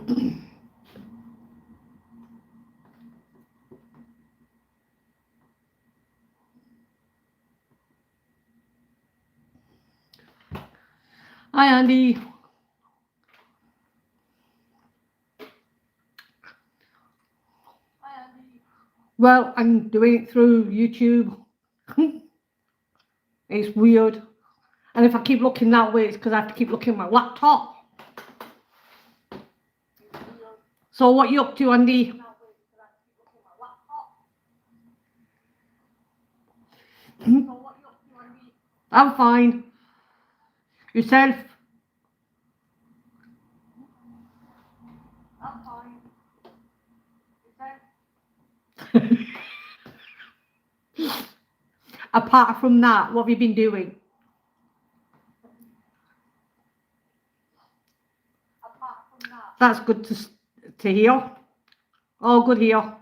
Hi, Andy. Well, I'm doing it through YouTube. It's weird. And if I keep looking that way, it's because I have to keep looking at my laptop. So what you up to, Andy? I'm fine. Yourself? I'm fine. Apart from that, what have you been doing? That's good to hear. Oh, good here.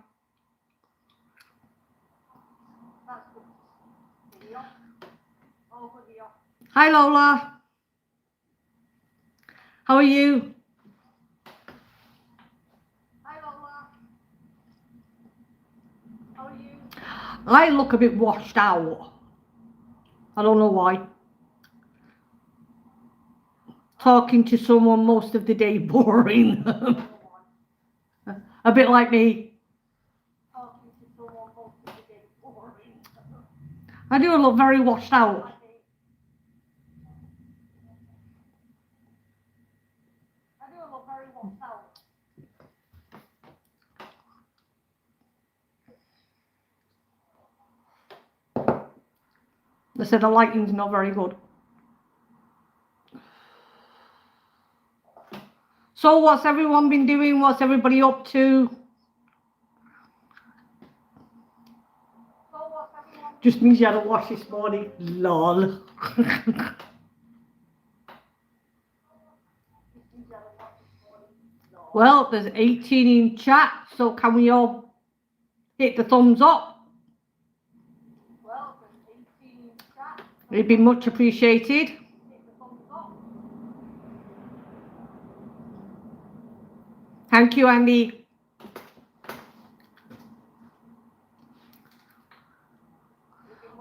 Hi, Lola. How are you? Hi, Lola. How are you? I look a bit washed out. I don't know why. Talking to someone most of the day, boring. A bit like me. Talking to someone most of the day, boring. I do look very washed out. I do look very washed out. They said the lighting's not very good. So what's everyone been doing? What's everybody up to? Just means you had a wash this morning. Lol. Well, there's 18 in chat, so can we all hit the thumbs up? It'd be much appreciated. Thank you, Andy.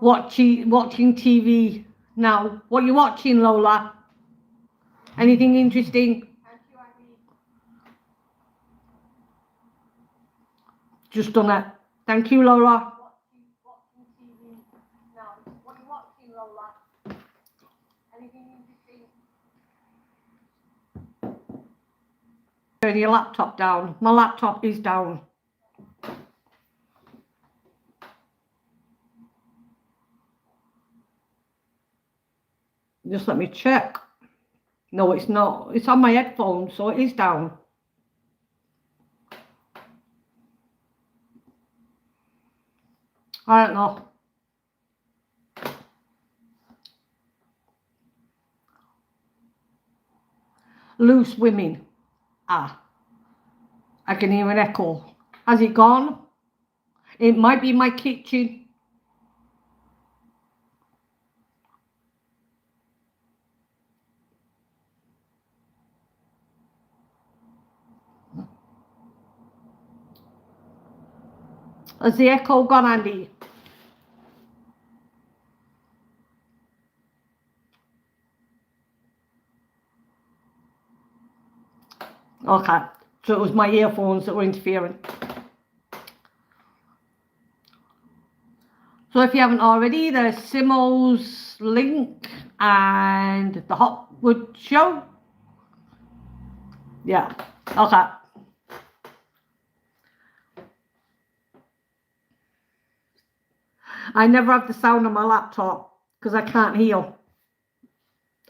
Watching TV now. What are you watching, Lola? Anything interesting? Just done it. Thank you, Lola. Watching TV now. What are you watching, Lola? Anything interesting? Turn your laptop down. My laptop is down. Just let me check. No, it's not. It's on my headphones, so it is down. I don't know. Loose women. Ah. I can hear an echo. Has it gone? It might be my kitchen. Has the echo gone, Andy? Okay, so it was my earphones that were interfering. So if you haven't already, there's Simo's link and the Hotwood show. Yeah, okay. I never have the sound on my laptop because I can't hear.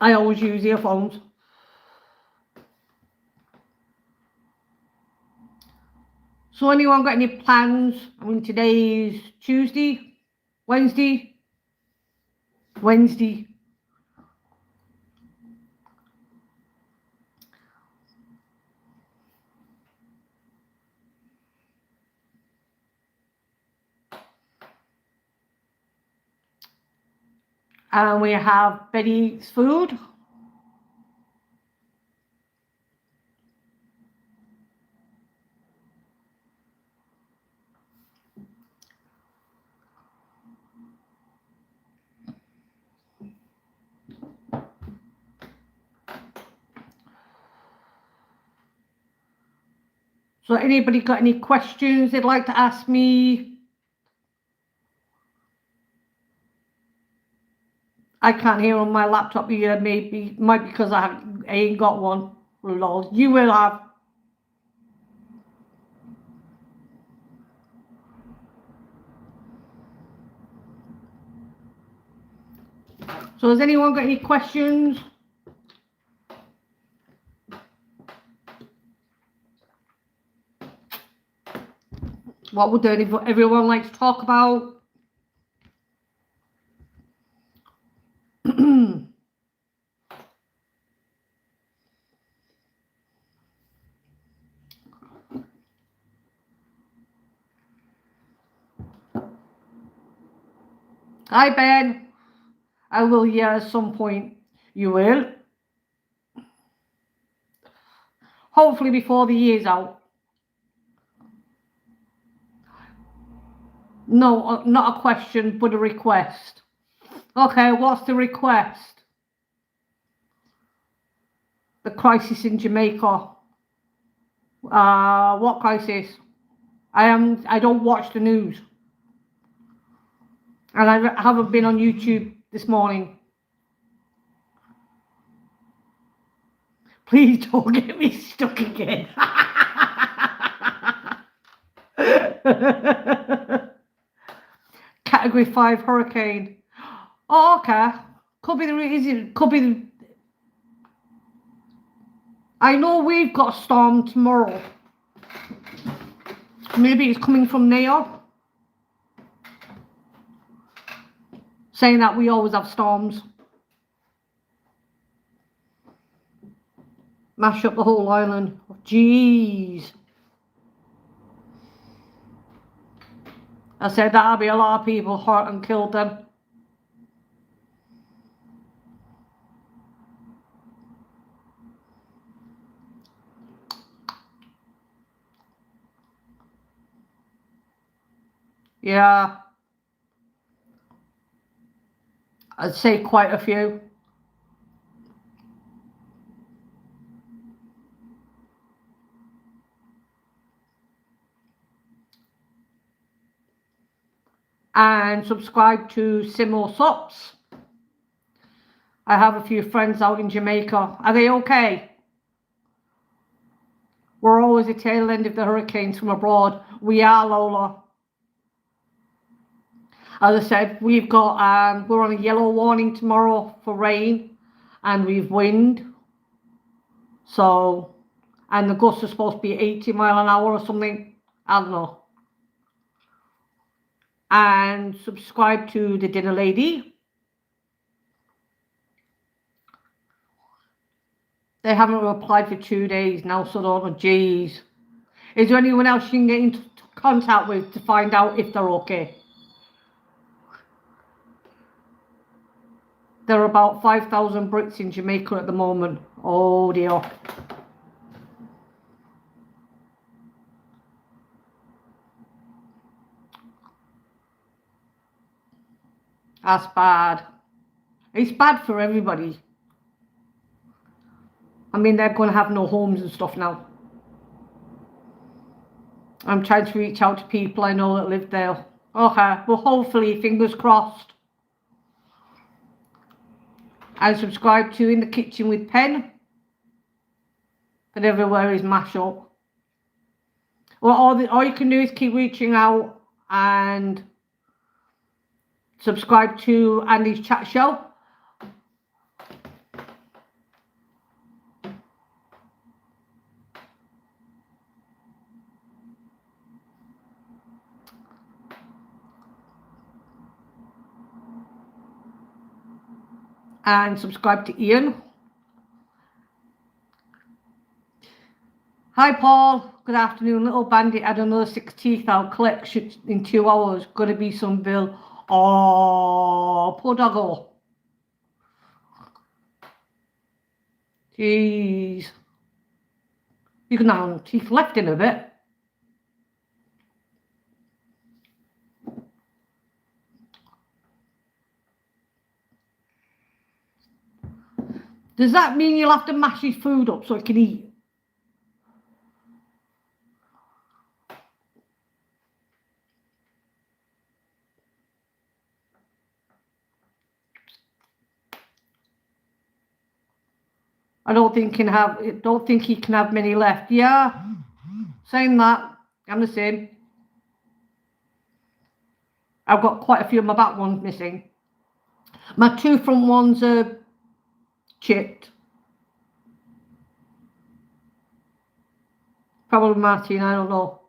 I always use earphones. So anyone got any plans? I mean, today's Tuesday, Wednesday. And we have Betty's food. So anybody got any questions they'd like to ask me? I can't hear on my laptop either. Maybe might because I ain't got one. Lol, you will have. So has anyone got any questions? What would everyone like to talk about? Hi Ben. I will hear at some point. You will. Hopefully before the year's out. No, not a question, but a request. Okay, what's the request? The crisis in Jamaica. What crisis? I don't watch the news. And I haven't been on YouTube this morning. Please don't get me stuck again. Category 5 hurricane. Oh, okay. Could be the reason. Could be the... I know we've got a storm tomorrow. Maybe it's coming from there. Saying that we always have storms. Mash up the whole island. Jeez. I said that'll be a lot of people hurt and killed them. Yeah. I'd say quite a few. And subscribe to Simo Sops. I have a few friends out in Jamaica. Are they okay? We're always the tail end of the hurricanes from abroad. We are, Lola. As I said, we've got we're on a yellow warning tomorrow for rain, and we've wind. So, and the gusts are supposed to be 80 miles an hour or something. I don't know. And subscribe to the Dinner Lady. They haven't replied for 2 days now, so I don't know. Jeez. Is there anyone else you can get into contact with to find out if they're okay? There are about 5,000 Brits in Jamaica at the moment. Oh dear. That's bad. It's bad for everybody. I mean, they're going to have no homes and stuff now. I'm trying to reach out to people I know that live there. Okay, well, hopefully, fingers crossed. And subscribe to In the Kitchen with Pen. But everywhere is mash up. Well, all you can do is keep reaching out and subscribe to Andy's chat show. And subscribe to Ian. Hi Paul, good afternoon. Little Bandit had another 6 teeth out. Collection in 2 hours. Gotta be some bill. Oh, poor doggo. Jeez. You can have teeth left in a bit. Does that mean you'll have to mash his food up so it can eat? I don't think he can have many left. Yeah, saying that, I'm the same. I've got quite a few of my back ones missing. My two front ones are chipped. Probably Martin, I don't know.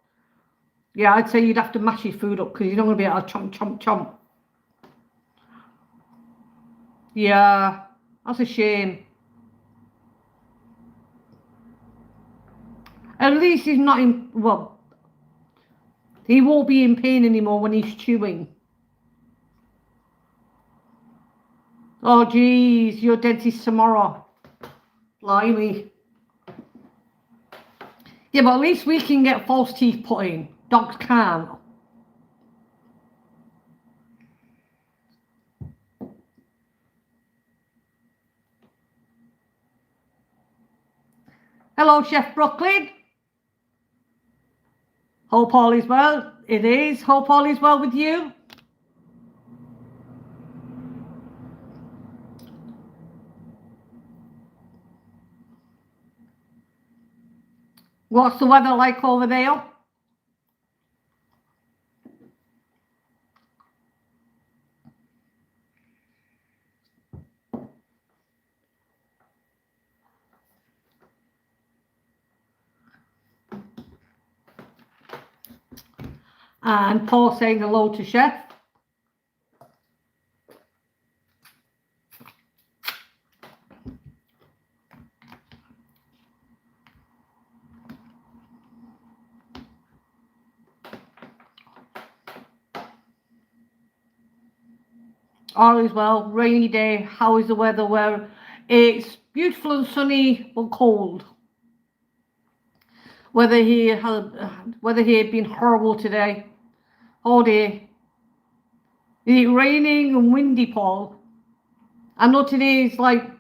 Yeah, I'd say you'd have to mash your food up because you're not going to be able to chomp, chomp, chomp. Yeah, that's a shame. At least he's not in, well, he won't be in pain anymore when he's chewing. Oh, geez, your dentist tomorrow. Blimey. Yeah, but at least we can get false teeth put in. Dogs can't. Hello, Chef Brooklyn. Hope all is well. It is. Hope all is well with you. What's the weather like over there? And Paul saying hello to Chef. All is well. Rainy day. How is the weather? Where it's beautiful and sunny but cold. Weather here had been horrible today. All day. Is it raining and windy, Paul? I know today is like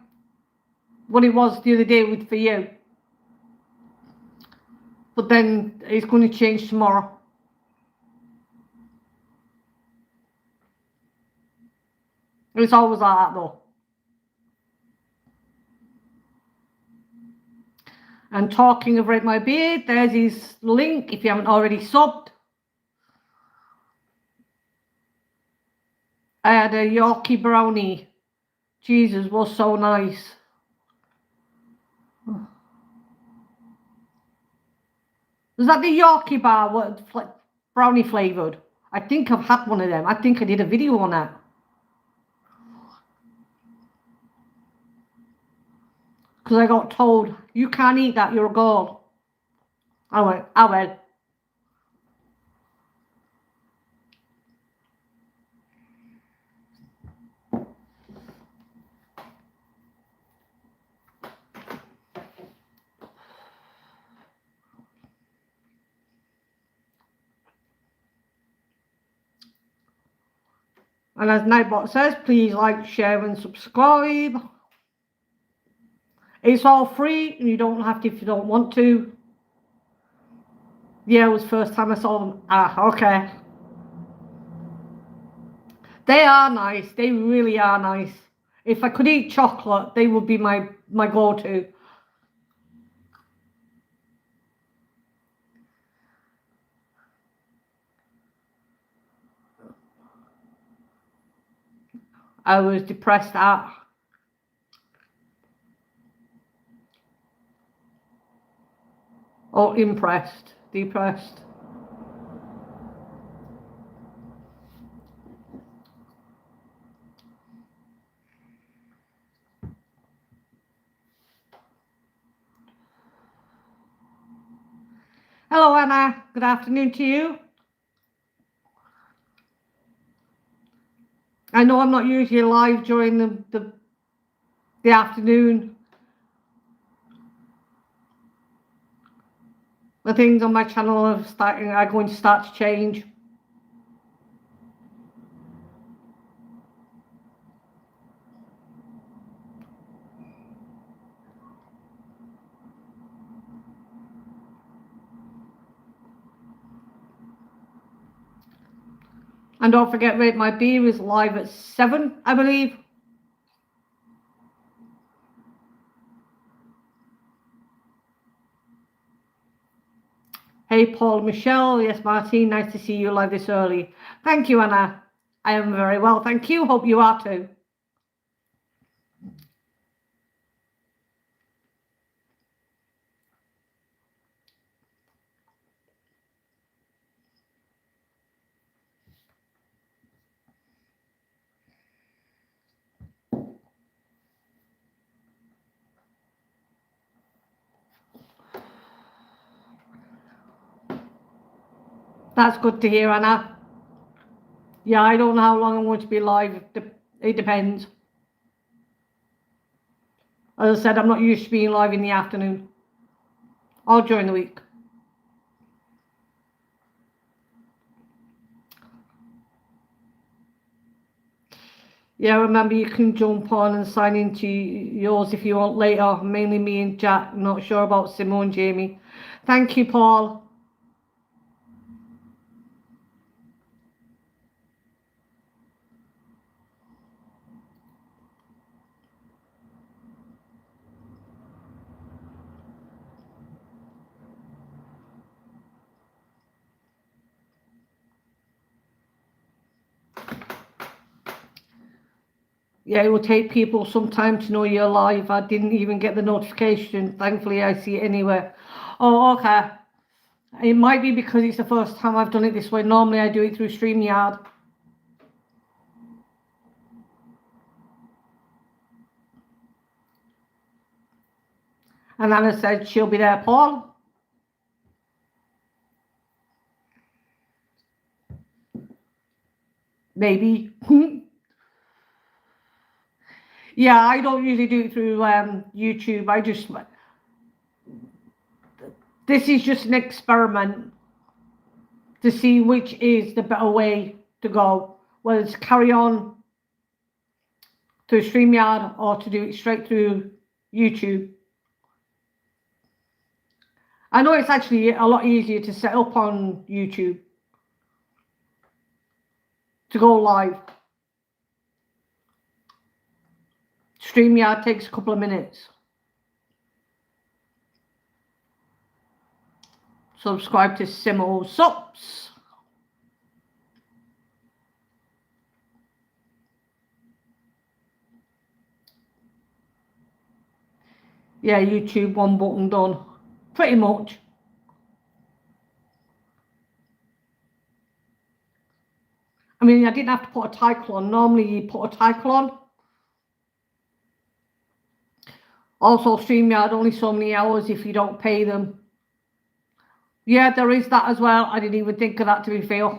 what it was the other day for you. But then it's going to change tomorrow. It's always like that though. And talking of Red My Beard, there's his link if you haven't already subbed. I had a Yorkie brownie. Jesus, was so nice. Was that the Yorkie bar, brownie flavoured? I think I've had one of them. I think I did a video on that. Because I got told, you can't eat that, you're a girl. I went, oh well. And as Nightbot says, please like, share and subscribe. It's all free and you don't have to if you don't want to. Yeah, it was the first time I saw them. Ah, okay. They are nice. They really are nice. If I could eat chocolate, they would be my go-to. I was depressed at. Or impressed. Depressed. Hello, Anna. Good afternoon to you. I know I'm not usually live during the afternoon. The things on my channel are going to start to change. And don't forget, Rate My Beer is live at 7, I believe. Hey, Paul, Michelle. Yes, Martine, nice to see you live this early. Thank you, Anna. I am very well, thank you. Hope you are too. That's good to hear, Anna. Yeah, I don't know how long I'm going to be live. It depends. As I said, I'm not used to being live in the afternoon or during the week. Yeah, remember you can jump on and sign into yours if you want later. Mainly me and Jack. Not sure about Simone, Jamie. Thank you, Paul. Yeah, it will take people some time to know you're live. I didn't even get the notification. Thankfully, I see it anywhere. Oh, okay. It might be because it's the first time I've done it this way. Normally, I do it through StreamYard. And Anna said she'll be there, Paul. Maybe. Yeah, I don't usually do it through YouTube. This is just an experiment to see which is the better way to go. Whether it's carry on through StreamYard or to do it straight through YouTube. I know it's actually a lot easier to set up on YouTube to go live. StreamYard takes a couple of minutes. Subscribe to Simo Sups. Yeah, YouTube, one button done. Pretty much. I mean, I didn't have to put a title on. Normally, you put a title on. Also, StreamYard only so many hours if you don't pay them. Yeah, there is that as well. I didn't even think of that, to be fair.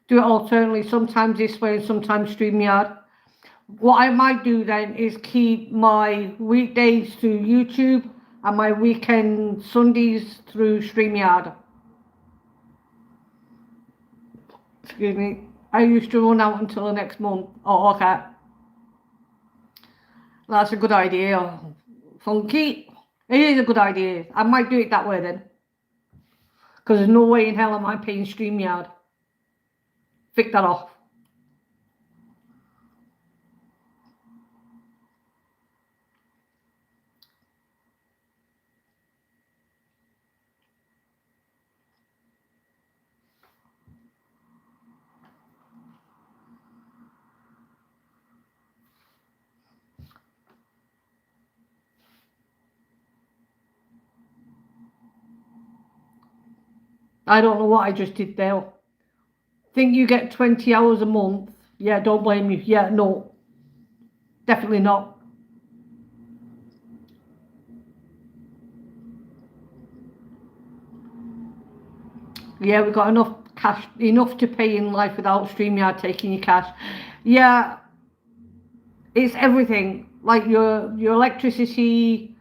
Do it alternately, sometimes this way and sometimes StreamYard. What I might do then is keep my weekdays through YouTube and my weekend Sundays through StreamYard. Excuse me. I used to run out until the next month. Oh, okay. That's a good idea. Funky. It is a good idea. I might do it that way then. Because there's no way in hell am I paying StreamYard. Pick that off. I don't know what I just did there. Think you get 20 hours a month? Yeah, don't blame you. Yeah, no. Definitely not. Yeah, we've got enough cash, enough to pay in life without StreamYard taking your cash. Yeah, it's everything. Like your electricity,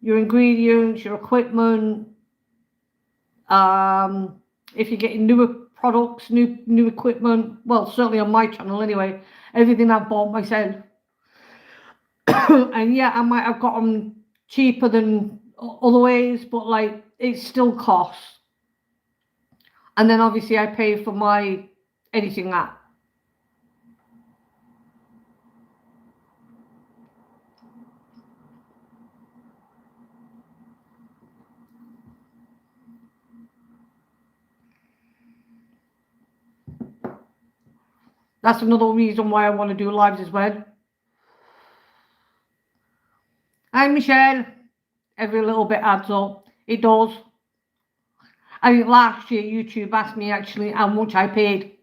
your ingredients, your equipment. If you're getting newer products, new equipment, well, certainly on my channel anyway, everything I've bought myself. And yeah, I might have got them cheaper than other ways, but like it still costs. And then obviously I pay for my editing app. That's another reason why I want to do lives as well. Hi, Michelle. Every little bit adds up. It does. I think last year YouTube asked me actually how much I paid.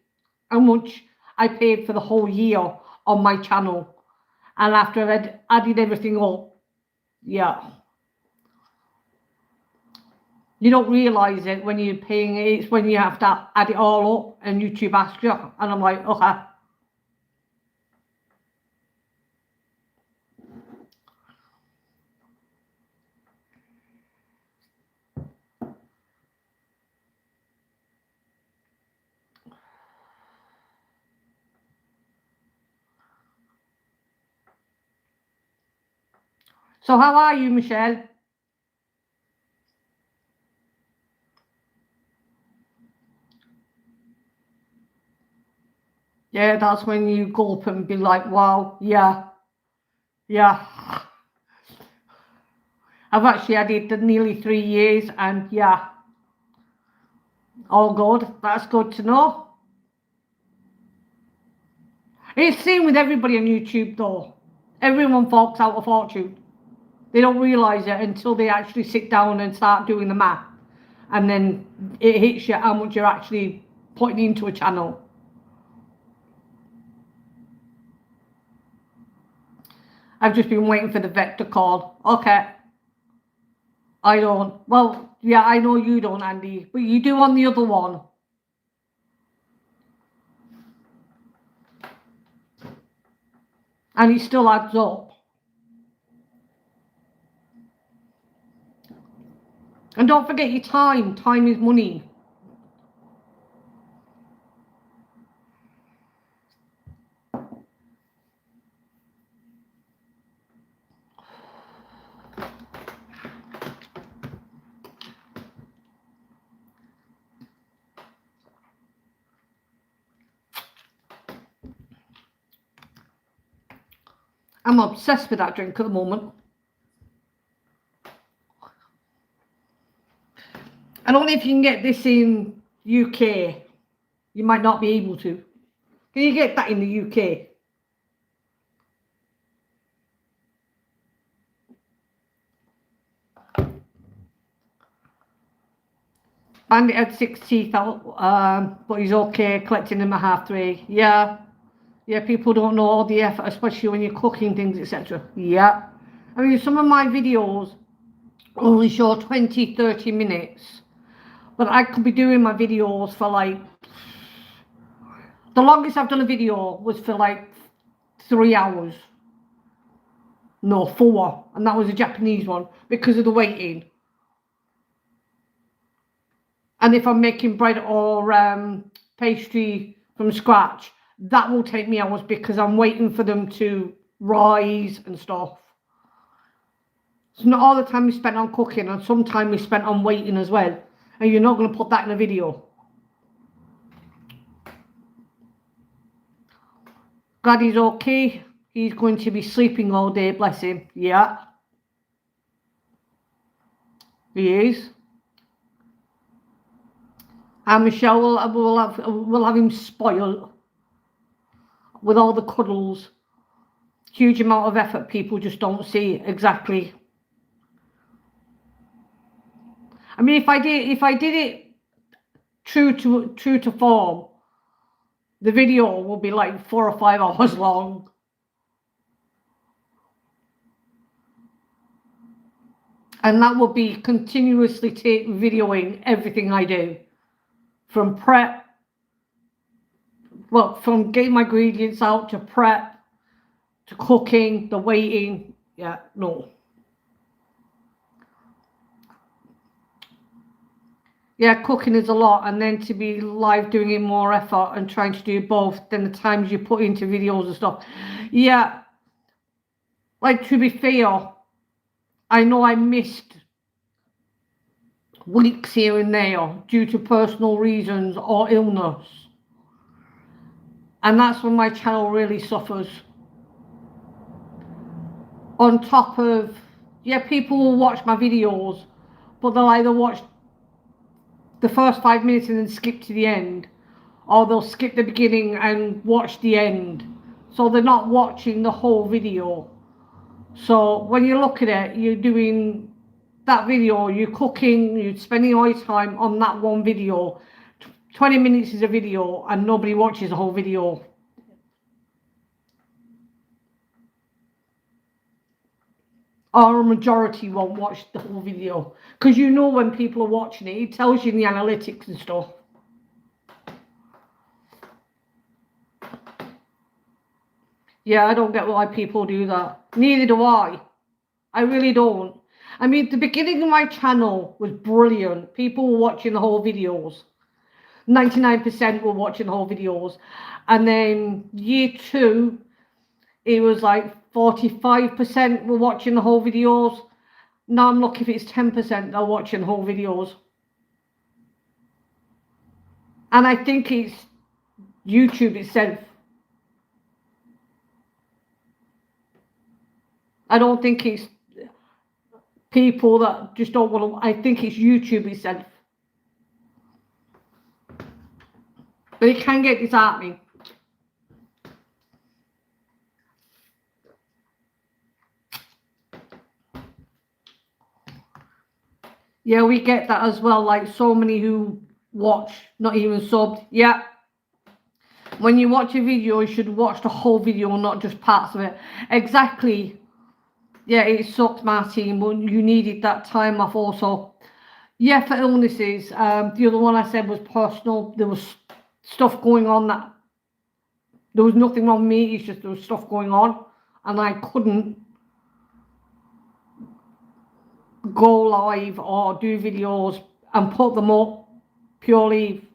How much I paid for the whole year on my channel. And after I'd added everything up, yeah. You don't realise it when you're paying it. It's when you have to add it all up and YouTube asks you. And I'm like, okay. So how are you, Michelle? Yeah, that's when you go up and be like, wow, yeah. I've actually added nearly 3 years and yeah, all good. That's good to know. It's the same with everybody on YouTube though. Everyone forks out a fortune. They don't realise it until they actually sit down and start doing the math. And then it hits you how much you're actually putting into a channel. I've just been waiting for the vet to call. Okay. I don't. Well, yeah, I know you don't, Andy. But you do on the other one. And it still adds up. And don't forget your time. Time is money. I'm obsessed with that drink at the moment. I don't know if you can get this in UK. You might not be able to. Can you get that in the UK? Bandit had 6 teeth out, but he's okay collecting them at 3:30. Yeah. Yeah, people don't know all the effort, especially when you're cooking things, etc. Yeah. I mean, some of my videos only show 20, 30 minutes. But I could be doing my videos for like... The longest I've done a video was for like 3 hours. No, 4. And that was a Japanese one because of the waiting. And if I'm making bread or pastry from scratch, that will take me hours because I'm waiting for them to rise and stuff. So not all the time is spent on cooking, and some time is spent on waiting as well. And you're not going to put that in a video. Glad he's okay. He's going to be sleeping all day, bless him. Yeah. He is. And Michelle will have him spoiled with all the cuddles. Huge amount of effort people just don't see exactly. I mean, if I did it true to form, the video will be like 4 or 5 hours long. And that will be continuously videoing everything I do. From prep, well, from getting my ingredients out to prep, to cooking, the waiting. Yeah, no. Yeah, cooking is a lot, and then to be live doing it more effort and trying to do both than the times you put into videos and stuff. Yeah, like to be fair, I know I missed weeks here and there due to personal reasons or illness. And that's when my channel really suffers. On top of, yeah, people will watch my videos, but they'll either watch the first 5 minutes and then skip to the end, or they'll skip the beginning and watch the end. So they're not watching the whole video. So when you look at it, you're doing that video, you're cooking, you're spending all your time on that one video. 20 minutes is a video and nobody watches the whole video. Or a majority won't watch the whole video. Because you know when people are watching it, it tells you in the analytics and stuff. Yeah, I don't get why people do that. Neither do I. I really don't. I mean, the beginning of my channel was brilliant. People were watching the whole videos. 99% were watching the whole videos. And then year 2, it was like 45% were watching the whole videos. Now I'm lucky if it's 10% are watching the whole videos. And I think it's YouTube itself. I don't think it's people that just don't want to. I think it's YouTube itself. But it can get disheartening. Yeah, we get that as well. Like so many who watch, not even subbed. Yeah. When you watch a video, you should watch the whole video, not just parts of it. Exactly. Yeah, it sucks, Martin, but you needed that time off also. Yeah, for illnesses. The other one I said was personal. There was stuff going on that there was nothing wrong with me. It's just there was stuff going on, and I couldn't go live or do videos and put them up purely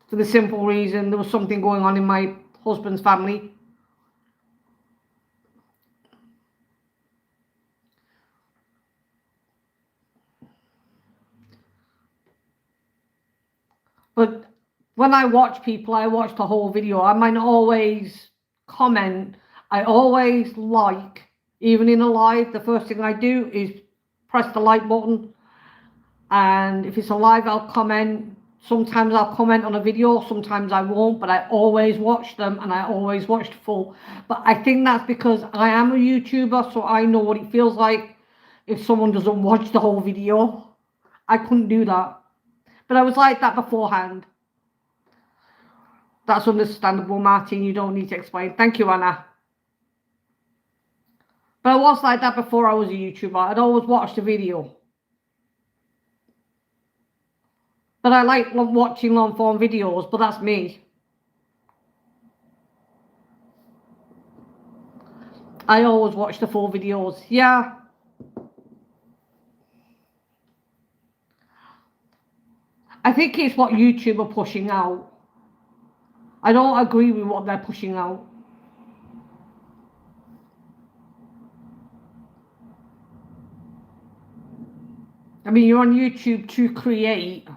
for the simple reason there was something going on in my husband's family. But when I watch people, I watch the whole video. I might not always comment. I always like, even in a live, the first thing I do is press the like button. And if it's a live, I'll comment. Sometimes I'll comment on a video, sometimes I won't, but I always watch them and I always watch the full. But I think that's because I am a YouTuber, so I know what it feels like if someone doesn't watch the whole video. I couldn't do that. But I was like that beforehand. That's understandable, Martin. You don't need to explain. Thank you, Anna. But I was like that before I was a YouTuber. I'd always watch the video. But I like watching long form videos, but that's me. I always watch the full videos. Yeah. I think it's what YouTube are pushing out. I don't agree with what they're pushing out. I mean, you're on YouTube to create.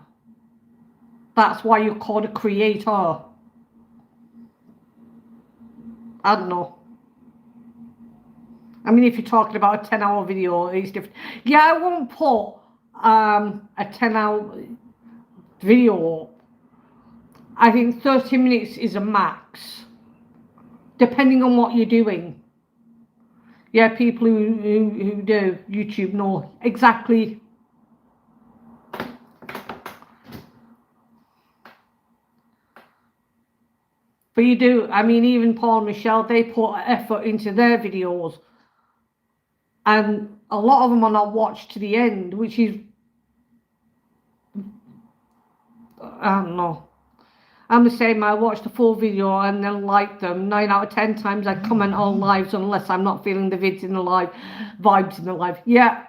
That's why you're called a creator. I don't know. I mean, if you're talking about a 10-hour video, it's different. Yeah, I won't put a 10-hour video up. I think 30 minutes is a max, depending on what you're doing. Yeah, people who do YouTube know exactly. But you do, I mean, even Paul and Michelle, they put effort into their videos. And a lot of them are not watched to the end, which is, I don't know. I'm the same, I watch the full video and then like them. 9 out of 10 times I comment on lives unless I'm not feeling the vids in the live, vibes in the live. Yeah.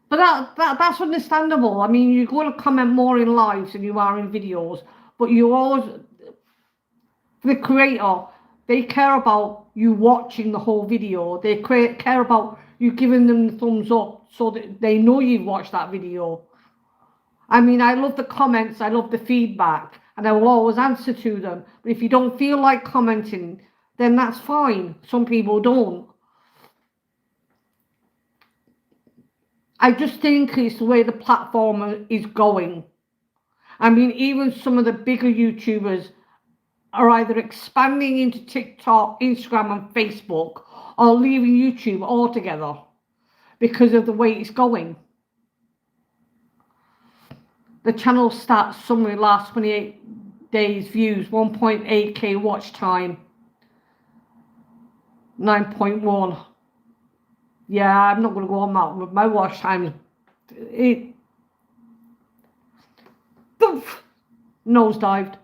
But that's understandable. I mean, you're going to comment more in lives than you are in videos. But you always, the creator, they care about you watching the whole video. They care about you giving them the thumbs up so that they know you've watched that video. I mean, I love the comments, I love the feedback, and I will always answer to them. But if you don't feel like commenting, then that's fine. Some people don't. I just think it's the way the platform is going. I mean, even some of the bigger YouTubers are either expanding into TikTok, Instagram, and Facebook, or leaving YouTube altogether because of the way it's going. The channel stats summary last 28 days views, 1.8k watch time, 9.1. Yeah, I'm not going to go on that. My watch time is nosedived.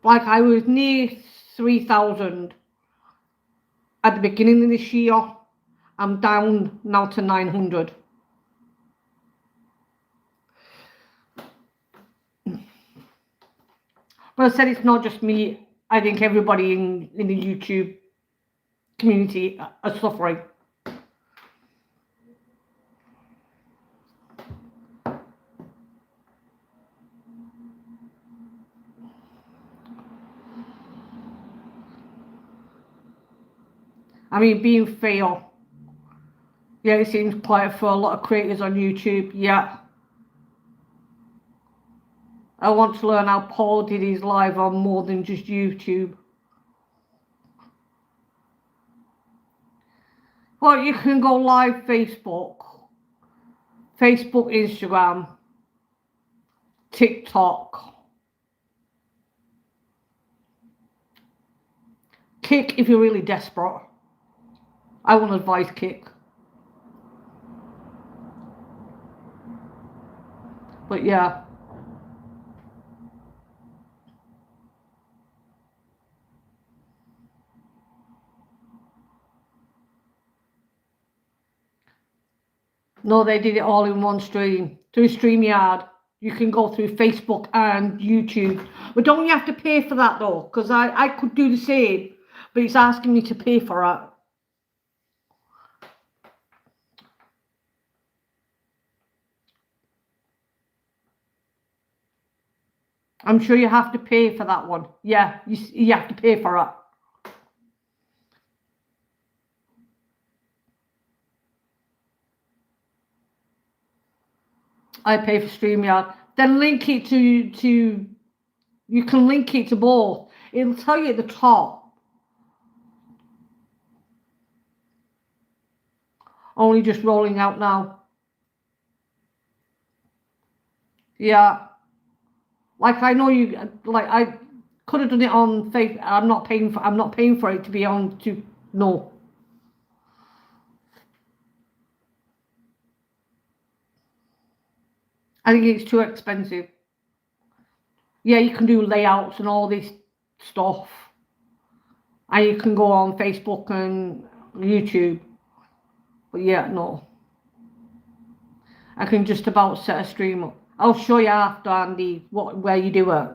Like I was near 3,000 at the beginning of this year. I'm down now to 900. But I said it's not just me. I think everybody in the YouTube community are suffering. I mean, being fair, yeah, it seems quiet for a lot of creators on YouTube. Yeah. I want to learn how Paul did his live on more than just YouTube. Well, you can go live Facebook, Instagram, TikTok. Kick if you're really desperate. I won't advise Kick. But yeah. No, they did it all in one stream. Through StreamYard. You can go through Facebook and YouTube. But don't you have to pay for that though? Because I could do the same, but it's asking me to pay for it. I'm sure you have to pay for that one. Yeah, you have to pay for it. I pay for StreamYard. Then link it to you can link it to both. It'll tell you at the top. Only just rolling out now. Yeah. Like I know you like I could have done it on Facebook. I'm not paying for it to be on to no. I think it's too expensive. Yeah, you can do layouts and all this stuff. And you can go on Facebook and YouTube. But yeah, no. I can just about set a stream up. I'll show you after, Andy, where you do it.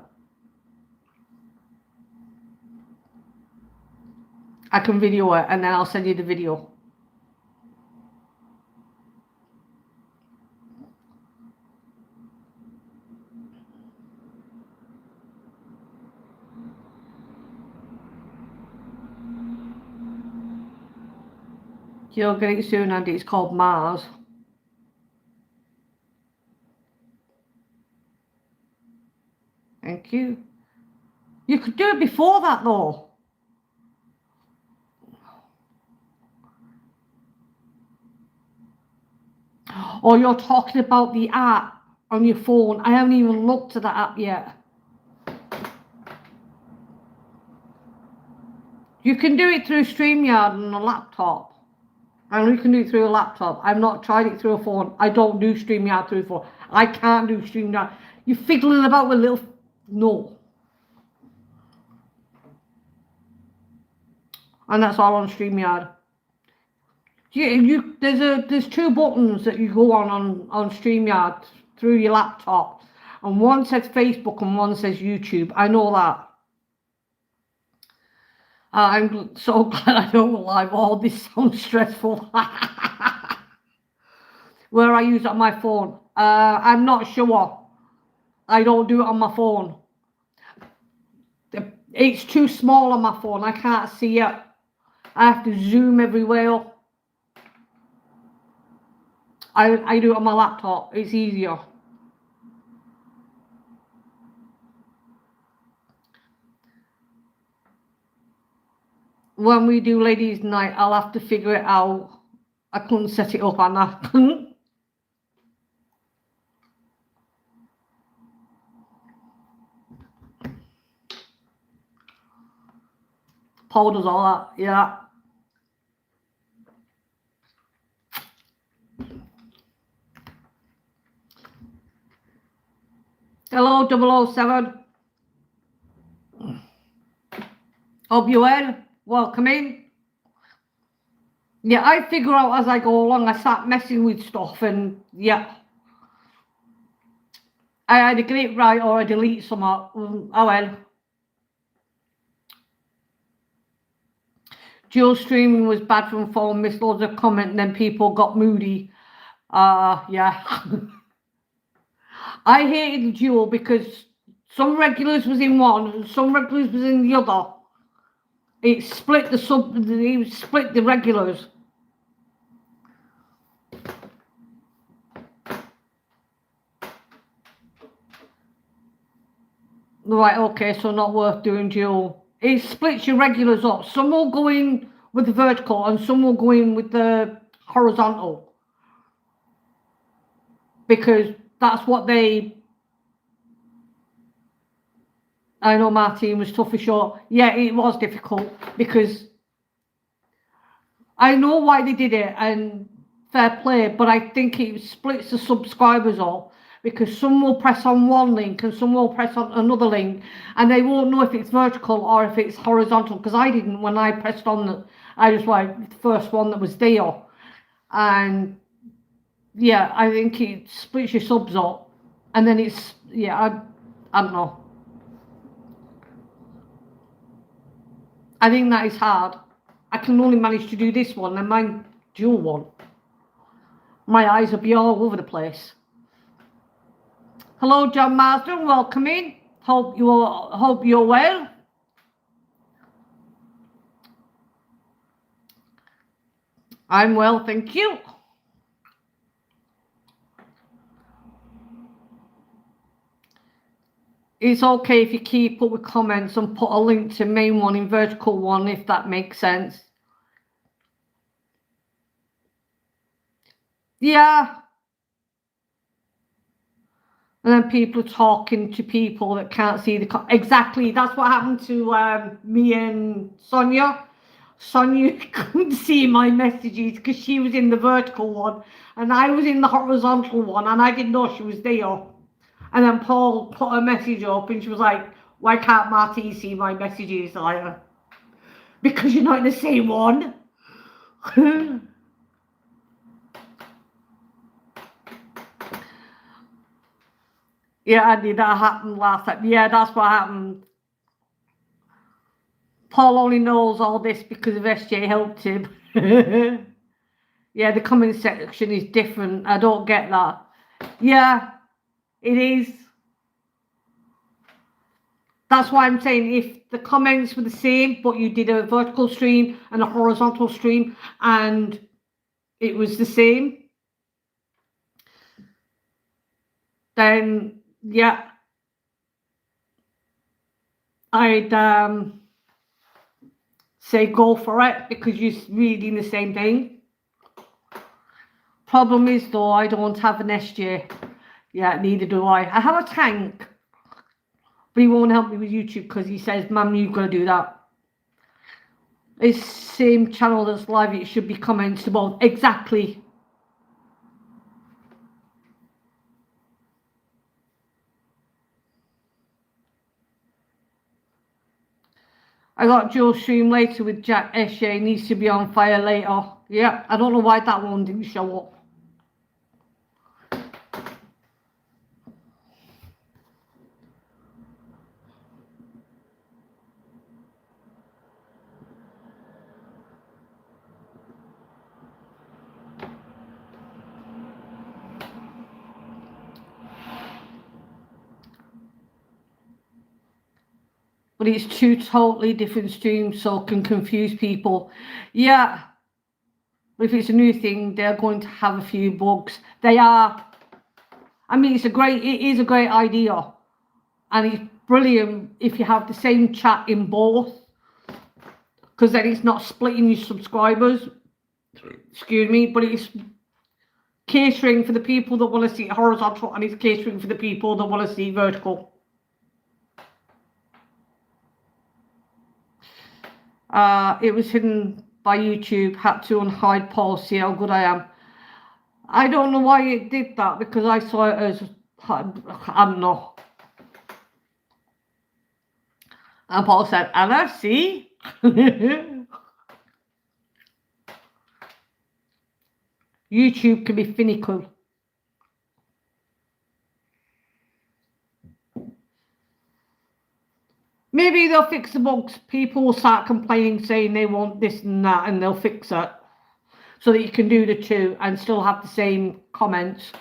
I can video it and then I'll send you the video. You'll get it soon, Andy. It's called Mars. Thank you. You could do it before that though. Or you're talking about the app on your phone. I haven't even looked at that app yet. You can do it through StreamYard on a laptop. And you can do it through a laptop. I've not tried it through a phone. I don't do StreamYard through a phone. I can't do StreamYard. You're fiddling about with little... No. And that's all on StreamYard. There's two buttons that you go on StreamYard through your laptop. And one says Facebook and one says YouTube. I know that. I'm so glad I don't go live. Oh, this sounds stressful. Where I use it on my phone. I'm not sure. I don't do it on my phone. It's too small on my phone. I can't see it. I have to zoom everywhere. I do it on my laptop. It's easier. When we do ladies' night, I'll have to figure it out. I couldn't set it up, and I couldn't. Paul does all that, yeah. Hello, 007. Hope you're well. Welcome in. Yeah, I figure out as I go along. I start messing with stuff, and yeah. I either get it right or I delete some. Oh well. Dual streaming was bad from phone, missed loads of comment, and then people got moody. Yeah. I hated the dual because some regulars was in one and some regulars was in the other. It split the regulars. Right, okay, so not worth doing dual. It splits your regulars up. Some will go in with the vertical and some will go in with the horizontal. Because that's what they... I know Martin was tough for sure. Yeah, it was difficult because I know why they did it and fair play, but I think it splits the subscribers up because some will press on one link and some will press on another link and they won't know if it's vertical or if it's horizontal, because I didn't when I pressed on I just like the first one that was there. And yeah, I think it splits your subs up and then it's, yeah, I don't know. I think that is hard. I can only manage to do this one and my dual one. My eyes will be all over the place. Hello, John Marsden. Welcome in. Hope you're well. I'm well, thank you. It's okay if you keep up with comments and put a link to main one in vertical one, if that makes sense. Yeah. And then people are talking to people that can't see the... Exactly, that's what happened to me and Sonia. Sonia couldn't see my messages because she was in the vertical one and I was in the horizontal one and I didn't know she was there. And then Paul put a message up and she was like, why can't Marty see my messages? Like, because you're not in the same one. Yeah, Andy, that happened last time. Yeah, that's what happened. Paul only knows all this because of SJ helped him. Yeah, the comment section is different. I don't get that. Yeah, it is. That's why I'm saying if the comments were the same, but you did a vertical stream and a horizontal stream and it was the same, then yeah, I'd say go for it because you're reading the same thing. Problem is though, I don't have an SJ. Yeah, neither do I. I have a tank, but he won't help me with YouTube because he says, Mum, you've got to do that. It's same channel that's live, it should be comments to both. Exactly. I got Joe stream later with Jack SJ, needs to be on fire later. Yeah, I don't know why that one didn't show up. But it's two totally different streams, so it can confuse people. Yeah. if it's a new thing, they're going to have a few bugs. They are. I mean, it is a great idea, and it's brilliant if you have the same chat in both, because then it's not splitting your subscribers. Excuse me, but it's catering for the people that want to see it horizontal, and it's catering for the people that want to see vertical. It was hidden by YouTube. Had to unhide Paul. See how good I am. I don't know why it did that, because I saw it as, I don't know. And Paul said, Anna, see? YouTube can be finical. Maybe they'll fix the bugs. People will start complaining, saying they want this and that, and they'll fix it so that you can do the two and still have the same comments.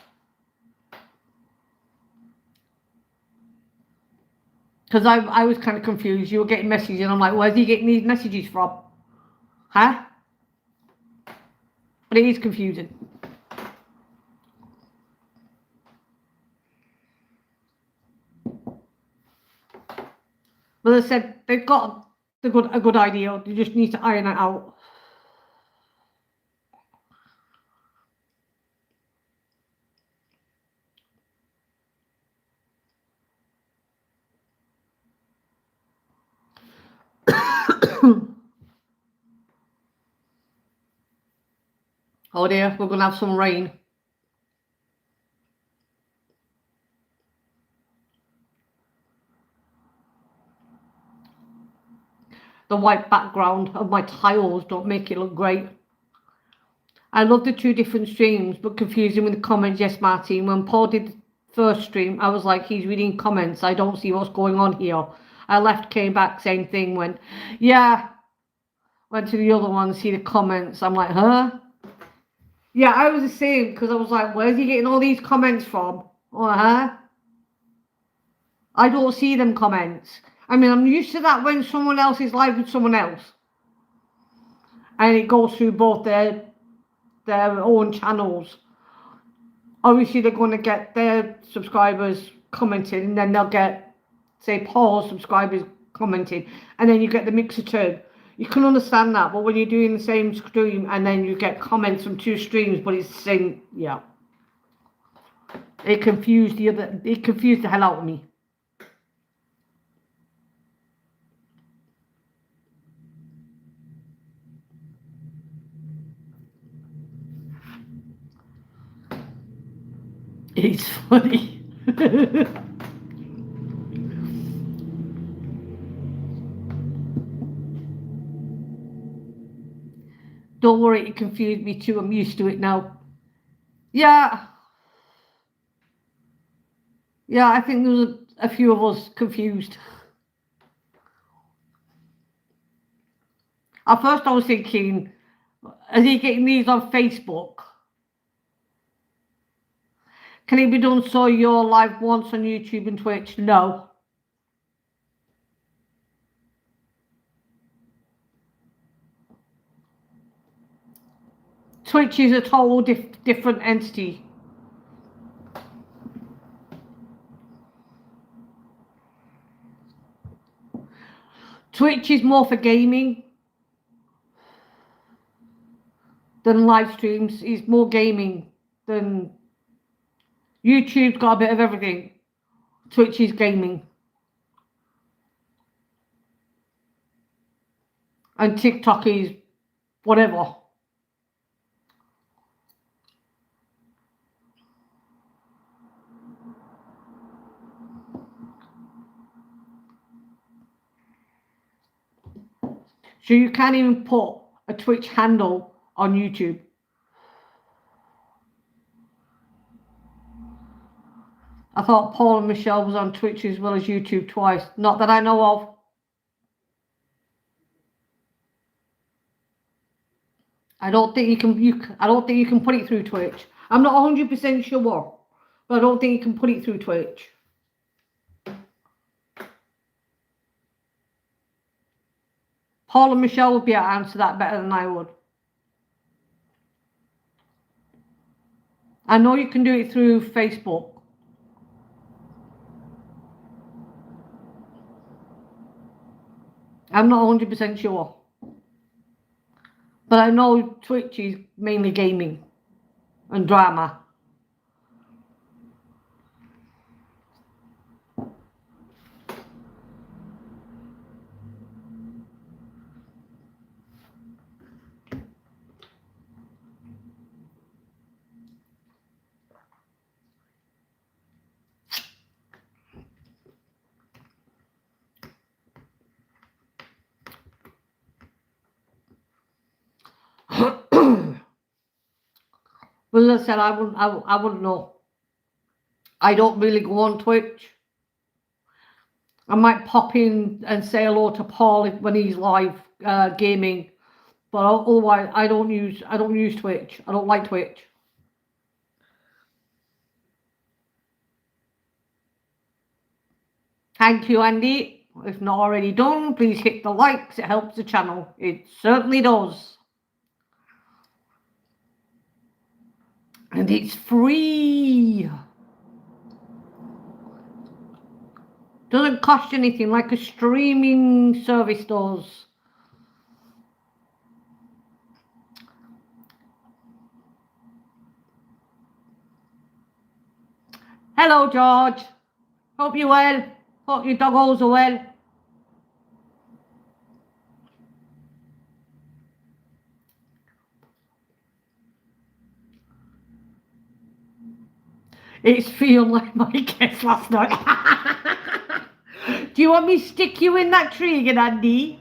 Because I was kind of confused. You were getting messages, and I'm like, where's he getting these messages from? Huh? But it is confusing. But they said they've got a good idea. You just need to iron it out. Oh dear, we're going to have some rain. The white background of my tiles don't make it look great. I love the two different streams, but confusing with the comments. Yes, Martin. When Paul did the first stream, I was like, he's reading comments. I don't see what's going on here. I left, came back, same thing. Went, yeah. Went to the other one, see the comments. I'm like, huh? Yeah, I was the same, because I was like, where's he getting all these comments from? Oh, huh? I don't see them comments. I mean, I'm used to that when someone else is live with someone else, and it goes through both their own channels. Obviously, they're going to get their subscribers commenting, and then they'll get, say, Paul's subscribers commenting, and then you get the mix of two. You can understand that, but when you're doing the same stream and then you get comments from two streams, but it's the same, yeah. It confused the hell out of me. It's funny. Don't worry, it confused me too. I'm used to it now. Yeah. Yeah, I think there was a few of us confused. At first I was thinking, is he getting these on Facebook? Can it be done so you're live once on YouTube and Twitch? No. Twitch is a total different entity. Twitch is more for gaming than live streams. It's more gaming than YouTube's got a bit of everything. Twitch is gaming. And TikTok is whatever. So you can't even put a Twitch handle on YouTube. I thought Paul and Michelle was on Twitch as well as YouTube twice. Not that I know of. I don't think you can put it through Twitch. I'm not 100% sure, but I don't think you can put it through Twitch. Paul and Michelle would be able to answer that better than I would. I know you can do it through Facebook. I'm not 100% sure. But I know Twitch is mainly gaming and drama. But as I said, I wouldn't know. I don't really go on Twitch. I might pop in and say hello to Paul when he's live gaming, but otherwise I don't use Twitch. I don't like Twitch. Thank you, Andy. If not already done, please hit the likes. It helps the channel. It certainly does. And it's free. Doesn't cost you anything like a streaming service does. Hello, George. Hope you're well. Hope your doggos are well. It's feeling like my guest last night. Do you want me to stick you in that tree again, Andy?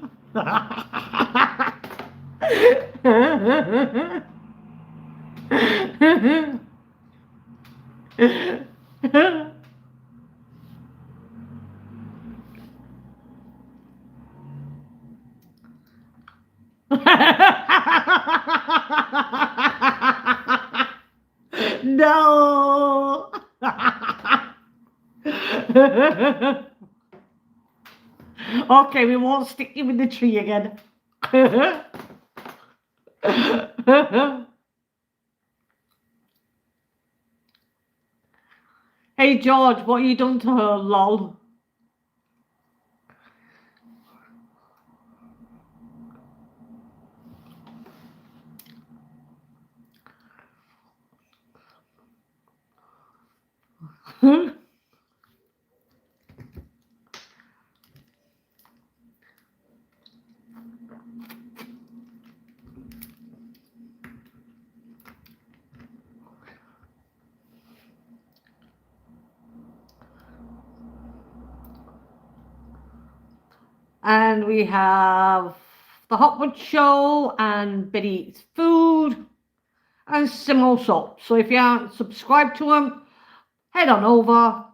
No. Okay, we won't stick you in the tree again. Hey George, what you done to her, lol? And we have the Hotwood Show and Betty Eats Food and Simo Soap. So if you aren't subscribed to them, head on over,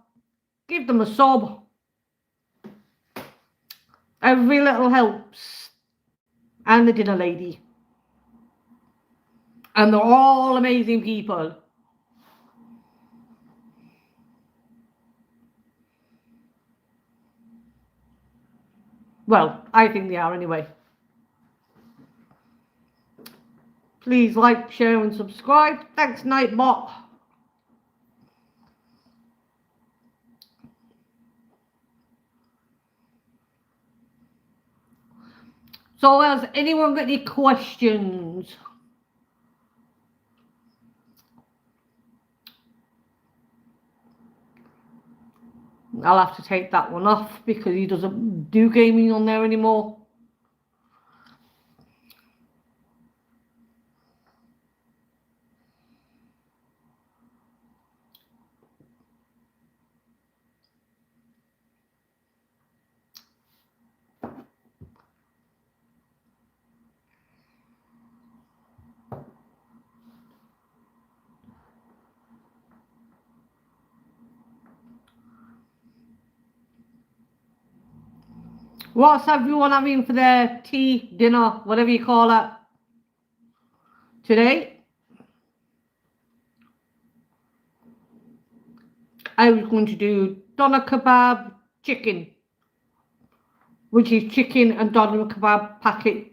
give them a sub. Every little helps. And the Dinner Lady. And they're all amazing people. Well, I think they are anyway. Please like, share and subscribe. Thanks, Nightbot. So has anyone got any questions? I'll have to take that one off because he doesn't do gaming on there anymore. What's everyone having for their tea, dinner, whatever you call it, today? I was going to do doner kebab chicken, which is chicken and doner kebab packet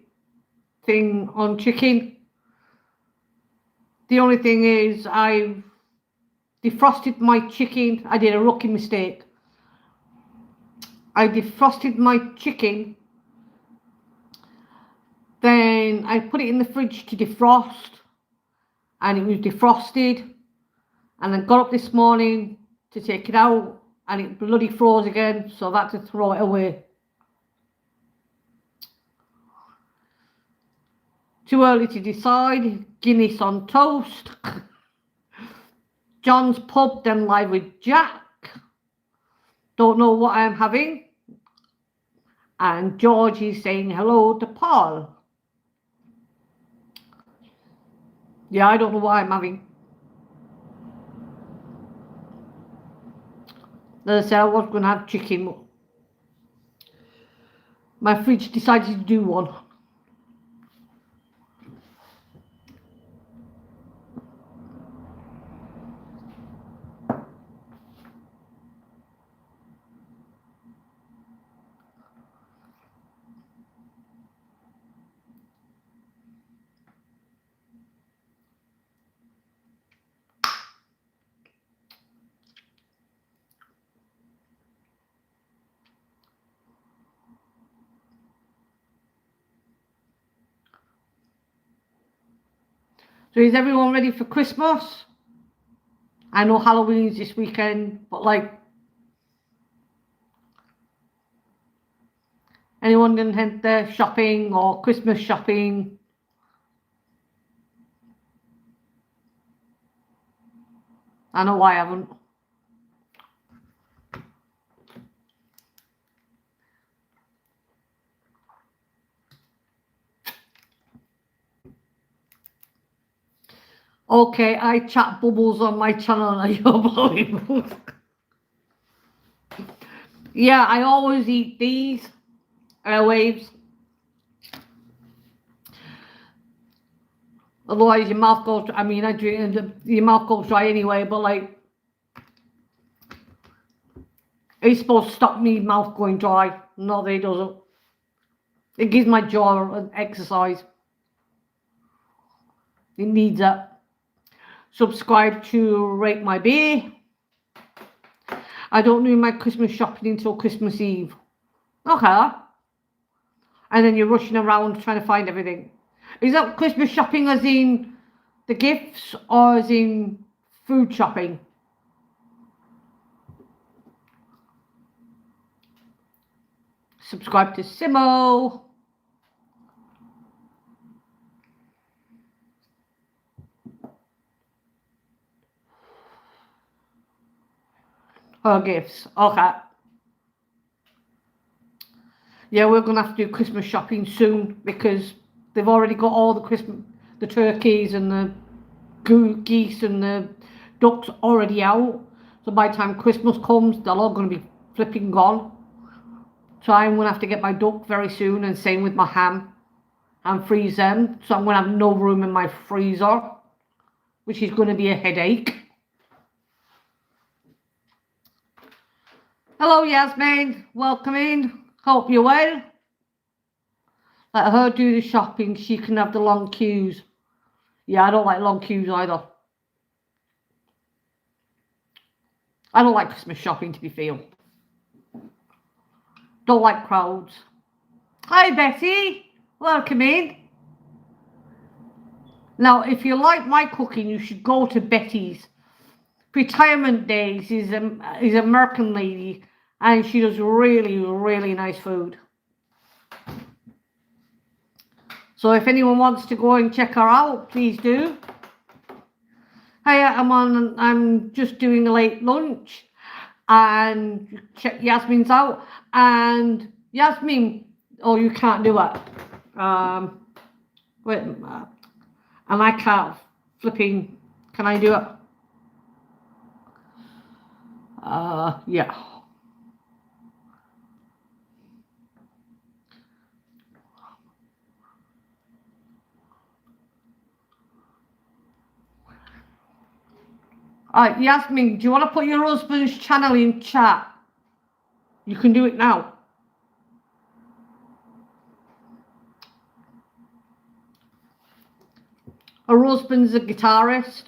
thing on chicken. The only thing is I've defrosted my chicken. I did a rookie mistake. I defrosted my chicken, then I put it in the fridge to defrost, and it was defrosted, and then got up this morning to take it out, and it bloody froze again, so I had to throw it away. Too early to decide. Guinness on toast. John's pub, then live with Jack. Don't know what I'm having. And George is saying hello to Paul. Yeah, I don't know what I'm having. As I said, I was going to have chicken. My fridge decided to do one. So is everyone ready for Christmas? I know Halloween's this weekend, but like, anyone done had their shopping or Christmas shopping? I know I haven't. Okay, I chat bubbles on my channel and you're blowing. Yeah, I always eat these airwaves. Otherwise your mouth goes, I mean, I drink and your mouth goes dry anyway, but like, it's supposed to stop me mouth going dry. No, it doesn't. It gives my jaw an exercise. It needs that. Subscribe to Rate My Beer. I don't do my Christmas shopping until Christmas Eve. Okay. And then you're rushing around trying to find everything. Is that Christmas shopping as in the gifts or as in food shopping? Subscribe to Simo. Her gifts. Okay. Yeah, we're going to have to do Christmas shopping soon because they've already got all the turkeys and the geese and the ducks already out. So by the time Christmas comes, they're all going to be flipping gone. So I'm going to have to get my duck very soon, and same with my ham, and freeze them. So I'm going to have no room in my freezer, which is going to be a headache. Hello, Yasmin. Welcome in. Hope you're well. Let her do the shopping. She can have the long queues. Yeah, I don't like long queues either. I don't like Christmas shopping, to be fair. Don't like crowds. Hi, Betty. Welcome in. Now, if you like my cooking, you should go to Betty's. Retirement Days is an American lady, and she does really, really nice food. So if anyone wants to go and check her out, please do. Hey, I'm just doing a late lunch, and check Yasmin's out. And Yasmin, oh, you can't do it. Wait, and I can't flipping. Can I do it? Yeah. Yasmin, do you want to put your husband's channel in chat? You can do it now. Her husband's a guitarist.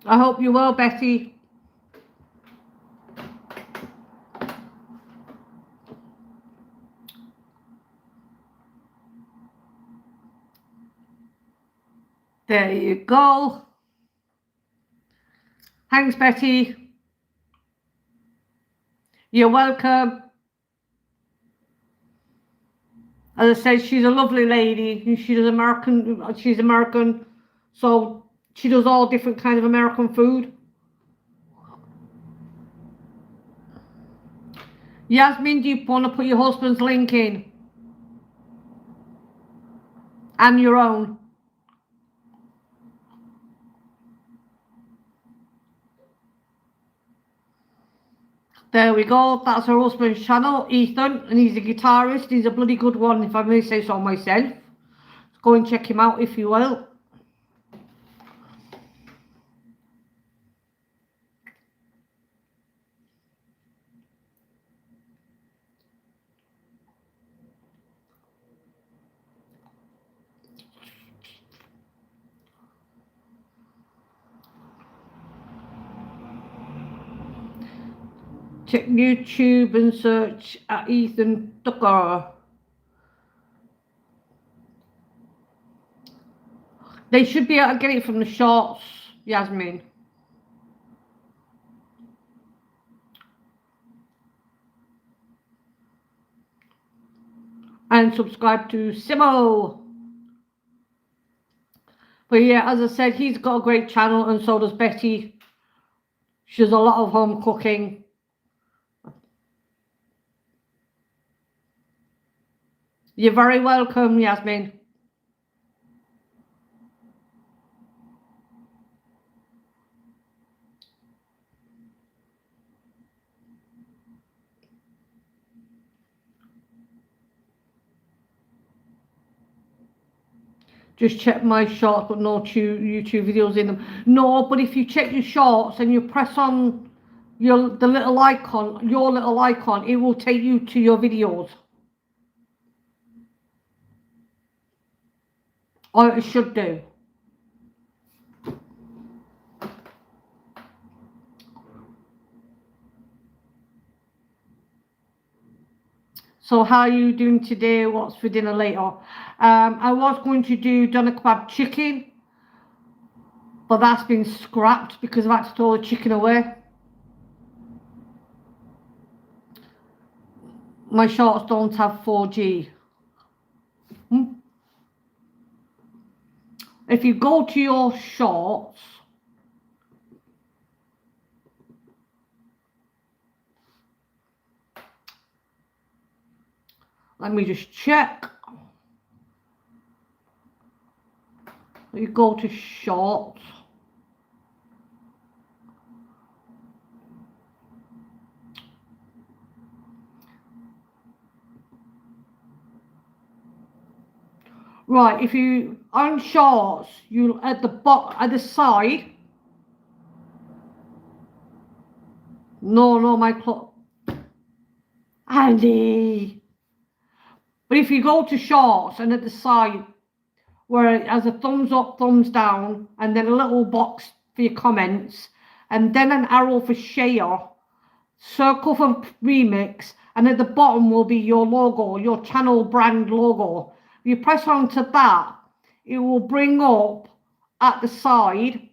I hope you're well, Betty. There you go. Thanks, Betty. You're welcome. As I said, she's a lovely lady. She's American, so she does all different kinds of American food. Yasmin, do you want to put your husband's link in? And your own. There we go. That's her husband's channel, Ethan, and he's a guitarist. He's a bloody good one, if I may say so myself. Go and check him out if you will. Check YouTube and search at Ethan Tucker. They should be able to get it from the shorts, Yasmin. And subscribe to Simo. But yeah, as I said, he's got a great channel, and so does Betty. She does a lot of home cooking. You're very welcome, Yasmin. Just check my shorts, but no YouTube videos in them. No, but if you check your shorts and you press on the little icon, your little icon, it will take you to your videos. Or it should do. So how are you doing today? What's for dinner later? I was going to do doner kebab chicken, but that's been scrapped because I've had to throw the chicken away. My shorts don't have 4G. If you go to your shorts, let me just check. You go to shorts. Right, if you on shorts, you at the side. No, my clock. Andy. But if you go to shorts and at the side, where it has a thumbs up, thumbs down, and then a little box for your comments, and then an arrow for share, circle for remix, and at the bottom will be your logo, your channel brand logo. If you press onto that, it will bring up at the side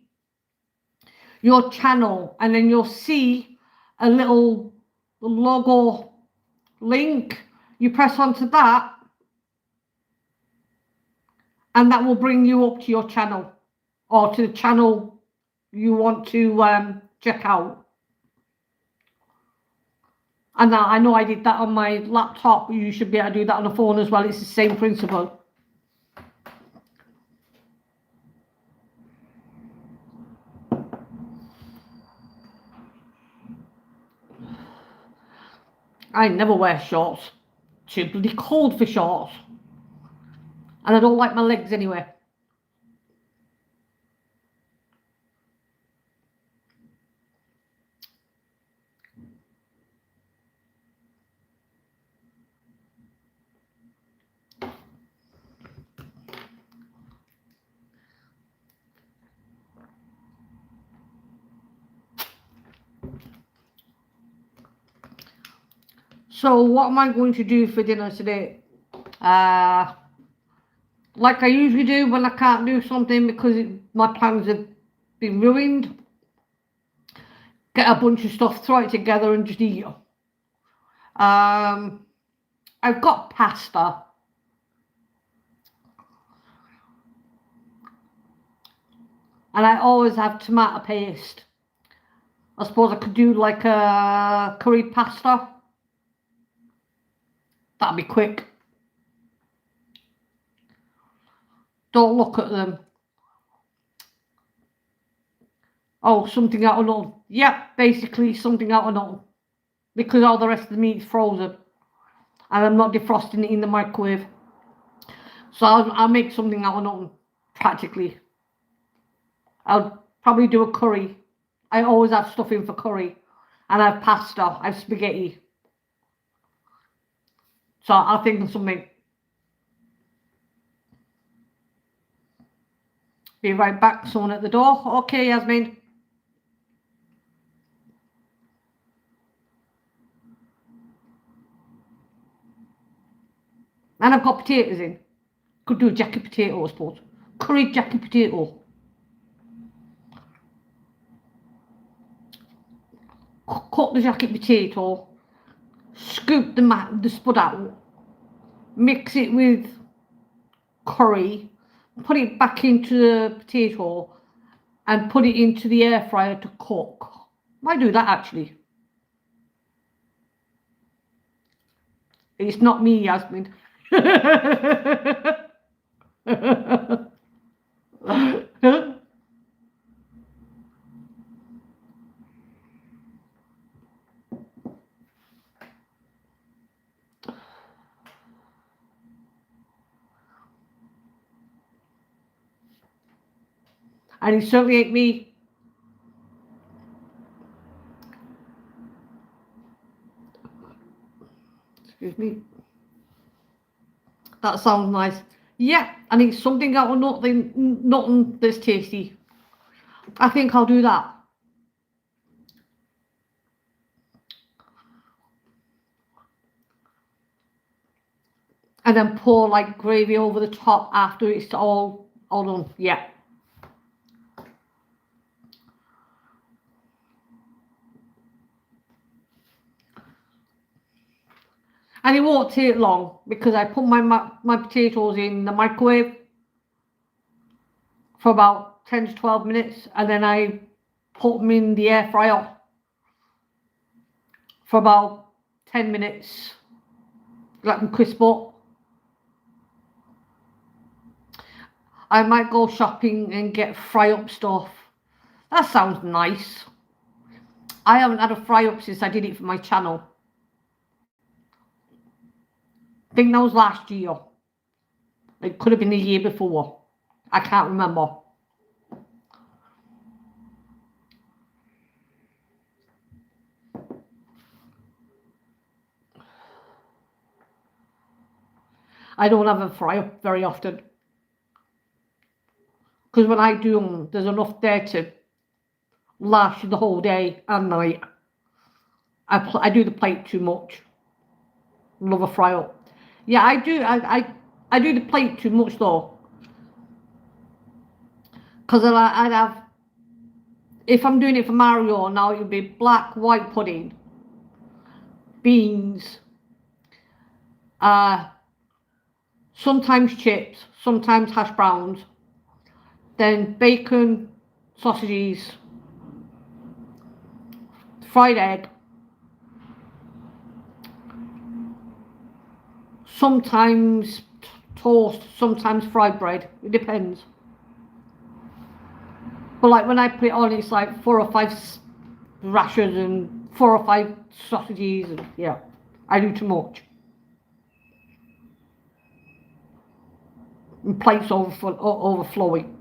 your channel, and then you'll see a little logo link. You press onto that, and that will bring you up to your channel, or to the channel you want to check out. And I know I did that on my laptop. You should be able to do that on a phone as well. It's the same principle. I never wear shorts. Too bloody cold for shorts. And I don't like my legs anyway. So what am I going to do for dinner today? Like I usually do when I can't do something because my plans have been ruined. Get a bunch of stuff, throw it together and just eat. I've got pasta. And I always have tomato paste. I suppose I could do like a curry pasta. That'd be quick. Don't look at them. Oh, something out of nothing. Yep, basically something out of nothing. Because all the rest of the meat's frozen. And I'm not defrosting it in the microwave. So I'll make something out of nothing, practically. I'll probably do a curry. I always have stuff in for curry. And I have pasta, I have spaghetti. So I'll think of something. Be right back, someone at the door. Okay, Yasmin. And I've got potatoes in. Could do a jacket potato, I suppose. Curry jacket potato. Cut the jacket potato. Scoop the spud out. Mix it with curry. Put it back into the potato. And put it into the air fryer to cook. Might do that actually. It's not me, Yasmin. And it certainly ain't me. Excuse me. That sounds nice. Yeah, and it's something out of nothing that's tasty. I think I'll do that. And then pour like gravy over the top after it's all done. Yeah. And it won't take long because I put my potatoes in the microwave for about 10 to 12 minutes and then I put them in the air fryer for about 10 minutes. Let them crisp up. I might go shopping and get fry up stuff. That sounds nice. I haven't had a fry up since I did it for my channel. I think that was last year. It could have been the year before. I can't remember. I don't have a fry up very often. Because when I do them, there's enough there to last the whole day and night. I do the plate too much. Love a fry up. Yeah, I do. I do the plate too much though. Because I'd have, if I'm doing it for Mario now, it would be black, white pudding, beans, sometimes chips, sometimes hash browns, then bacon, sausages, fried egg, sometimes toast, sometimes fried bread. It depends. But like when I put it on, it's like 4 or 5 rashers and 4 or 5 sausages. And yeah, I do too much. And plates overflowing.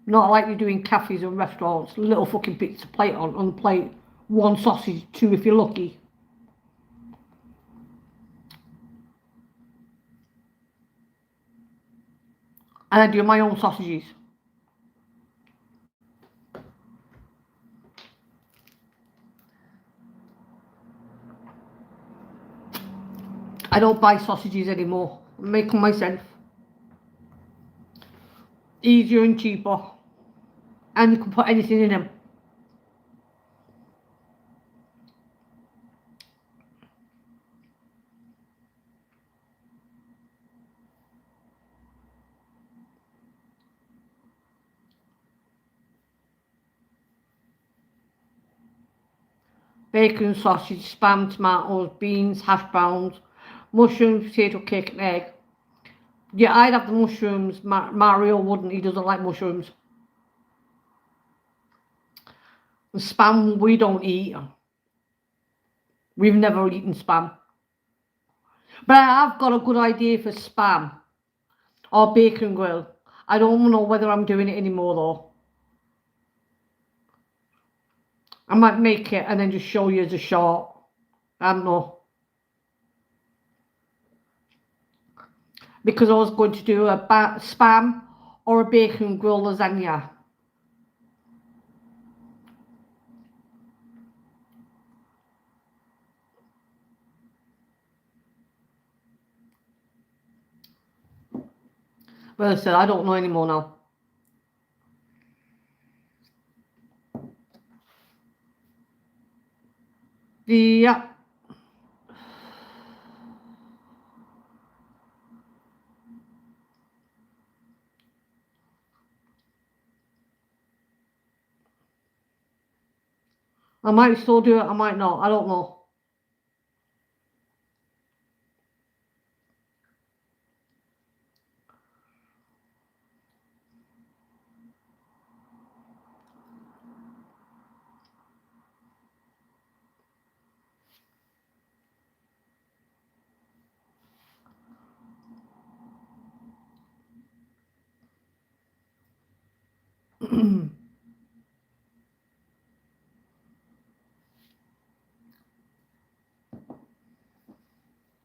Not like you do in cafes and restaurants, little fucking bits of plate on the plate, 1 sausage, 2 if you're lucky. And I do my own sausages. I don't buy sausages anymore. I make them myself. Easier and cheaper. And you can put anything in them. Bacon, sausage, spam, tomatoes, beans, hash browns, mushrooms, potato cake and egg. Yeah, I'd have the mushrooms. Mario wouldn't. He doesn't like mushrooms. And spam we don't eat. We've never eaten spam. But I have got a good idea for spam or bacon grill. I don't know whether I'm doing it anymore though. I might make it and then just show you as a short. I don't know. Because I was going to do a spam or a bacon grill lasagna. But I said, I don't know anymore now. Yeah. I might still do it, I might not, I don't know.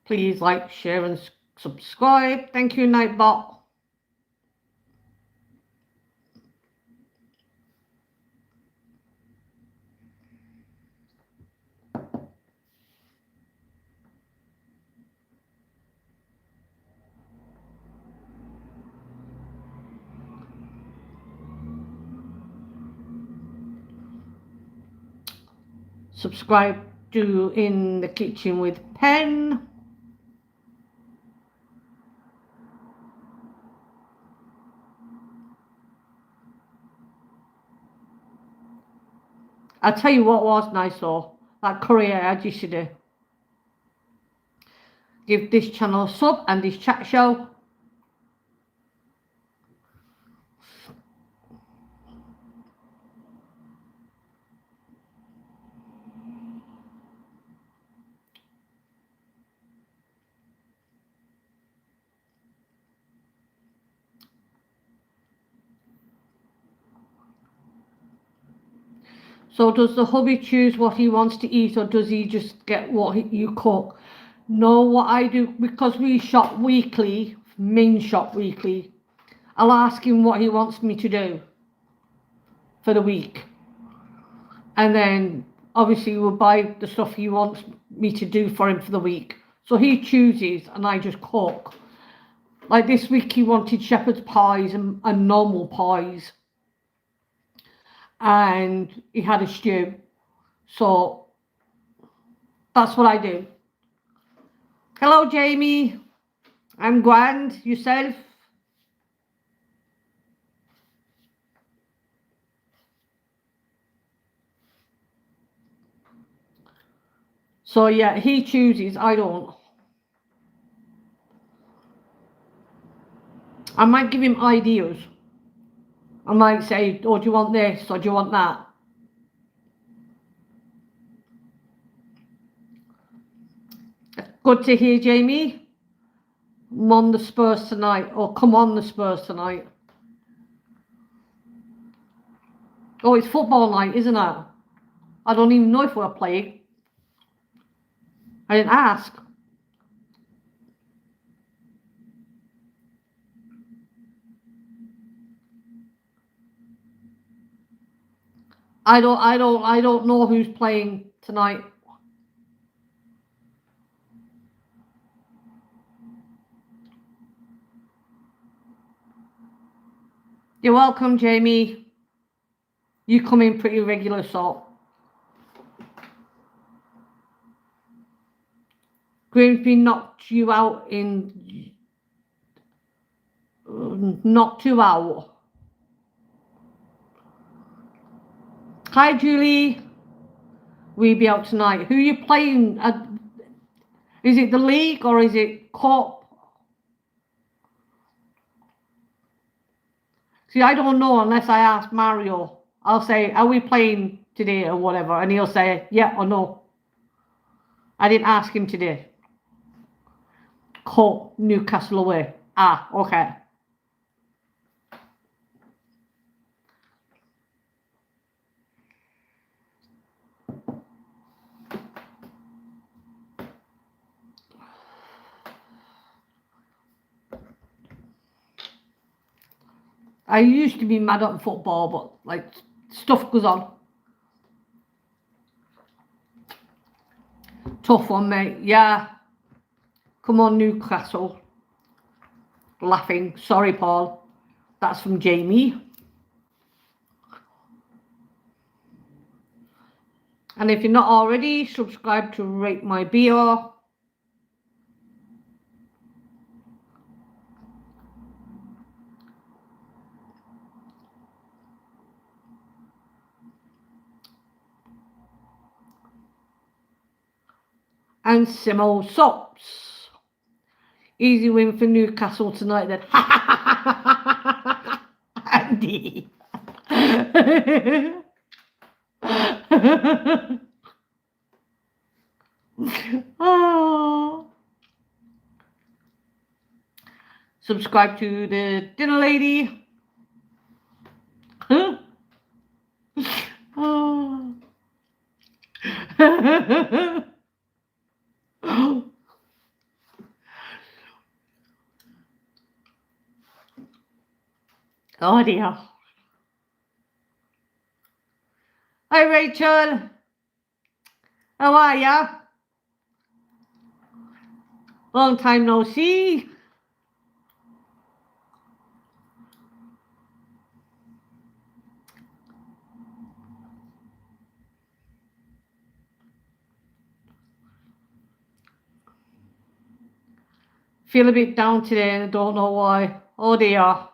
Please like, share and subscribe. Thank you, Nightbot. Subscribe to In the Kitchen with Pen. I'll tell you what was nice though, that curry I had yesterday. Give this channel a sub and this chat show. So does the hubby choose what he wants to eat or does he just get what you cook? No, what I do, because we shop weekly, main shop weekly, I'll ask him what he wants me to do for the week. And then obviously we'll buy the stuff he wants me to do for him for the week. So he chooses and I just cook. Like this week he wanted shepherd's pies and normal pies. And he had a stew. So that's what I do. Hello, Jamie. I'm grand. Yourself? So yeah, he chooses. I don't. I might give him ideas. I might say, oh, do you want this or do you want that? Good to hear, Jamie. I'm on the Spurs tonight, or come on the Spurs tonight. Oh, it's football night, isn't it? I don't even know if we're playing. I didn't ask. I don't know who's playing tonight. You're welcome, Jamie. You come in pretty regular, so. Grimsby knocked you out in. Knocked you out. Hi, Julie. We'll be out tonight. Who are you playing? Is it the league or is it cup? See, I don't know unless I ask Mario. I'll say, are we playing today or whatever? And he'll say, yeah or no. I didn't ask him today. Cup, Newcastle away. Ah, okay. I used to be mad at football, but like stuff goes on. Tough one, mate. Yeah. Come on, Newcastle. Laughing. Sorry, Paul. That's from Jamie. And if you're not already, subscribe to Rate My Beer. And Simo Sops. Easy win for Newcastle tonight then. Andy. Oh. Subscribe to the dinner lady. Oh. Oh dear. Hi Rachel. How are ya? Long time no see. Feel a bit down today and I don't know why. Oh dear.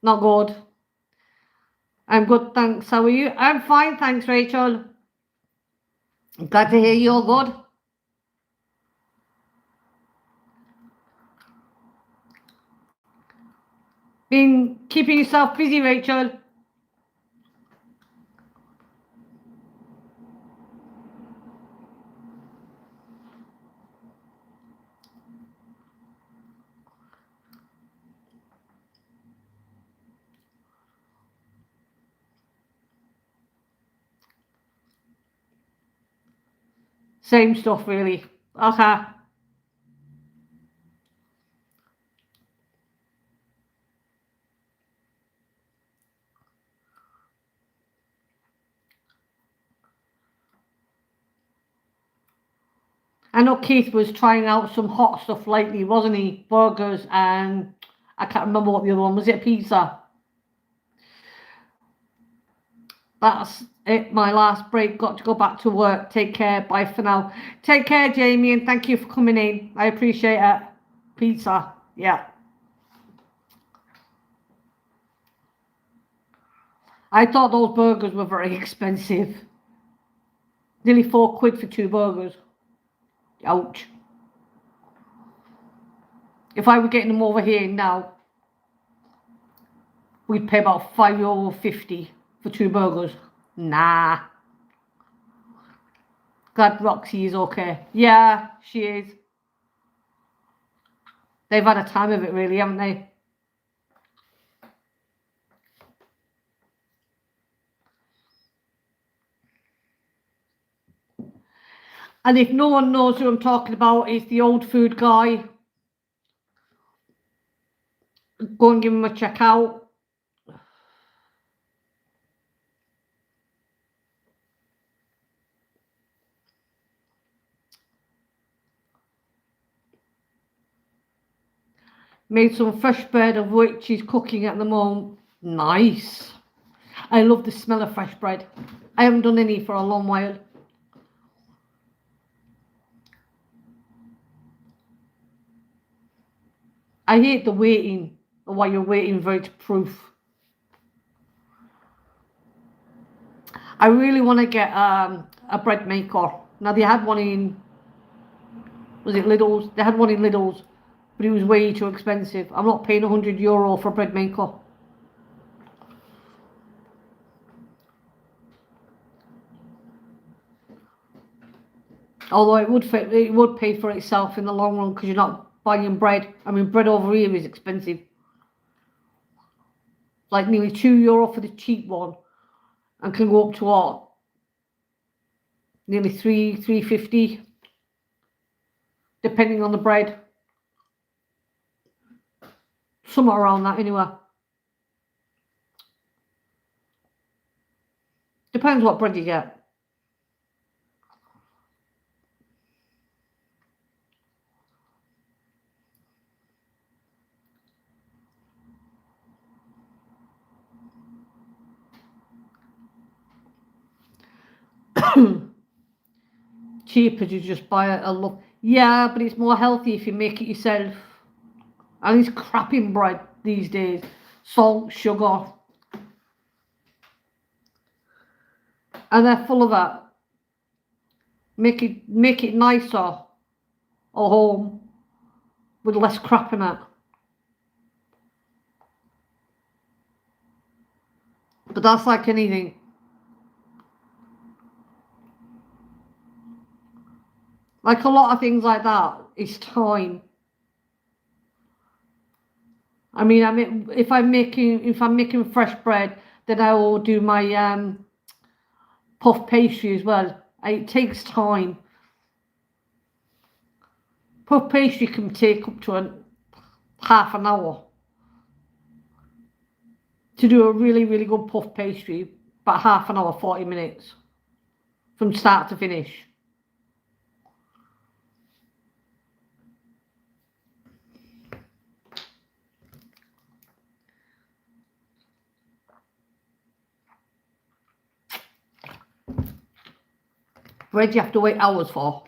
Not good. I'm good, thanks. How are you? I'm fine, thanks, Rachel. Glad to hear you're good. Been keeping yourself busy, Rachel. Same stuff, really. Okay. I know Keith was trying out some hot stuff lately, wasn't he? Burgers and I can't remember what the other one was. It pizza? That's it. My last break. Got to go back to work. Take care. Bye for now. Take care, Jamie, and thank you for coming in. I appreciate it. Pizza. Yeah. I thought those burgers were very expensive. Nearly £4 for 2 burgers. Ouch. If I were getting them over here now, we'd pay about €5.50 for 2 burgers. Nah. Glad Roxy is okay. Yeah, she is. They've had a time of it, really, haven't they? And if no one knows who I'm talking about, it's the old food guy. Go and give him a check out. Made some fresh bread, of which she's cooking at the moment. Nice. I love the smell of fresh bread. I haven't done any for a long while. I hate the waiting, while you're waiting for it to proof. I really want to get a bread maker. Now they had one in, was it Lidl's? They had one in Lidl's, but it was way too expensive. I'm not paying €100 for a bread maker. Although it would pay for itself in the long run because you're not buying bread. I mean, bread over here is expensive. Like nearly €2 for the cheap one, and can go up to what? Nearly £3.50, depending on the bread. Somewhere around that anyway. Depends what bread you get. Cheaper to just buy a loaf. Yeah, but it's more healthy if you make it yourself. And it's crap in bread these days. Salt, sugar. And they're full of that. Make it nicer at home with less crap in it. But that's like anything. Like a lot of things like that, it's time. I mean, if I'm making fresh bread, then I will do my puff pastry as well. It takes time. Puff pastry can take up to half an hour to do a really, really good puff pastry. About half an hour, 40 minutes from start to finish. Bread you have to wait hours for.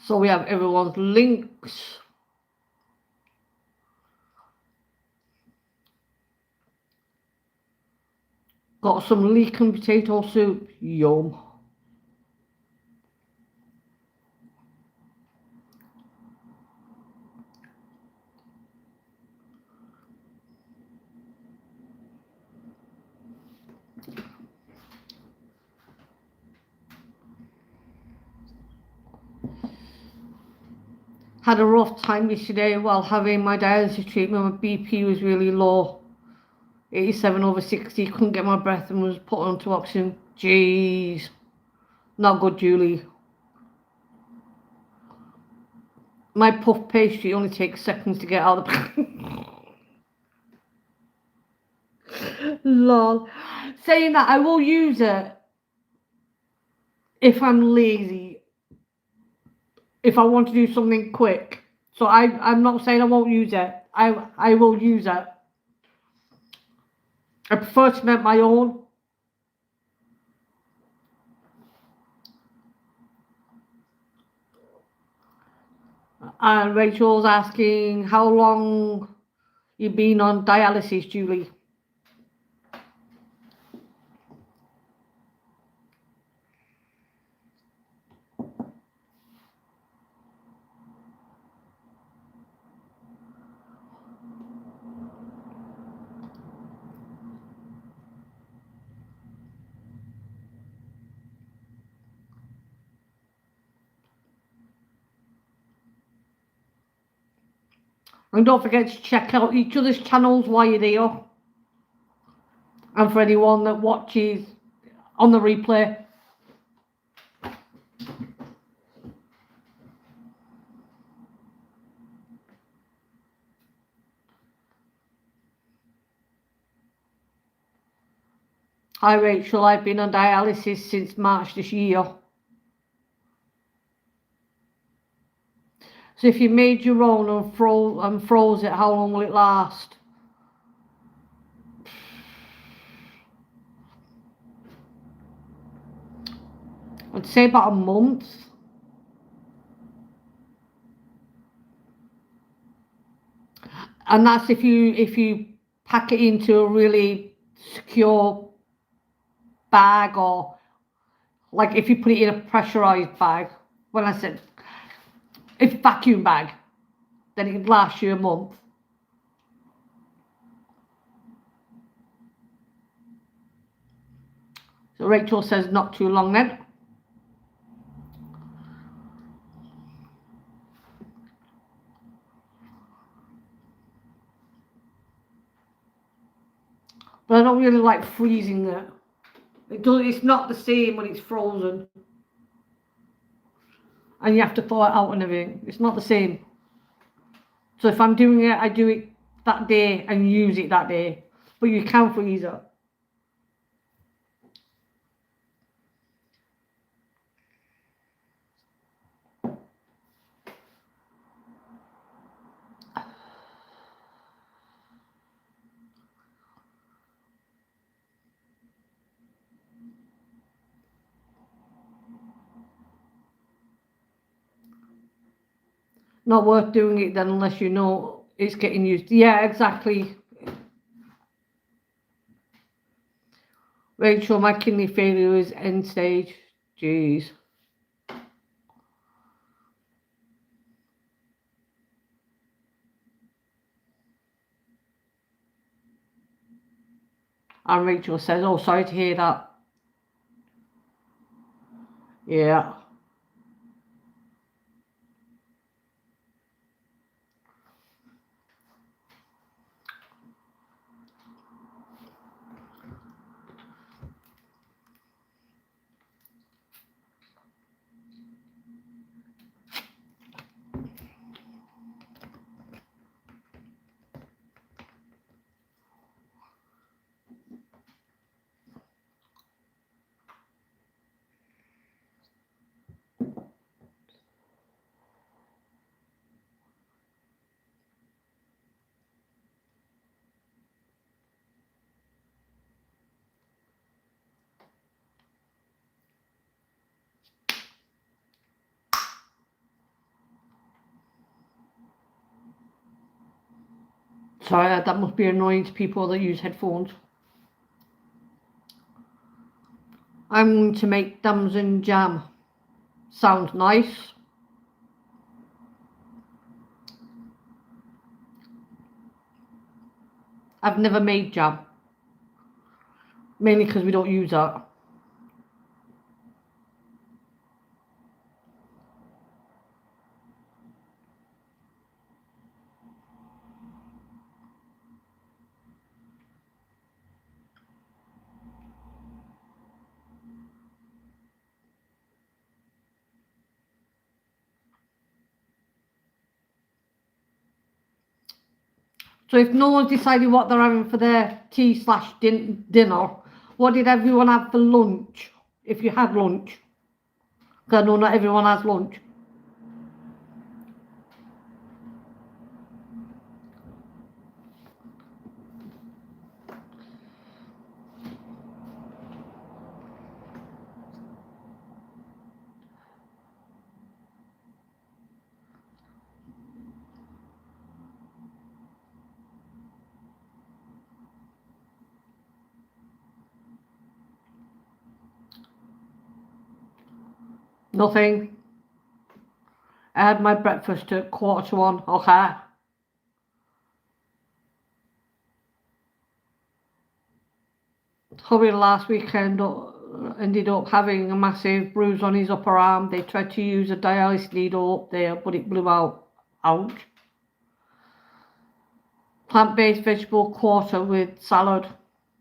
So we have everyone's links. Got some leek and potato soup. Yum. Had a rough time yesterday while having my dialysis treatment. My BP was really low. 87/60. Couldn't get my breath and was put onto oxygen. Jeez. Not good, Julie. My puff pastry only takes seconds to get out of the lol. Saying that, I will use it if I'm lazy. If I want to do something quick. So I'm not saying I won't use it. I will use it. I prefer to make my own. And Rachel's asking how long you've been on dialysis, Julie. And don't forget to check out each other's channels while you're there. And for anyone that watches on the replay. Hi Rachel, I've been on dialysis since March this year. So if you made your own and froze it, how long will it last? I'd say about a month. And that's if you pack it into a really secure bag, or like if you put it in a pressurized bag. When I said if vacuum bag, then it can last you a month. So Rachel says not too long then. But I don't really like freezing it. It's not the same when it's frozen. And you have to thaw it out and everything. It's not the same. So if I'm doing it, I do it that day and use it that day. But you can freeze it. Not worth doing it then unless you know it's getting used. Yeah, exactly. Rachel, my kidney failure is end stage. Jeez. And Rachel says, oh, sorry to hear that. Yeah. Sorry, that must be annoying to people that use headphones. I'm going to make damson jam. Sounds nice. I've never made jam. Mainly because we don't use that. So if no one's decided what they're having for their tea/dinner, what did everyone have for lunch? If you had lunch. Because I know not everyone has lunch. Nothing. I had my breakfast at 1:45. Okay. Hubby last weekend ended up having a massive bruise on his upper arm. They tried to use a dialysis needle up there, but it blew out. Ouch. Plant-based vegetable quarter with salad.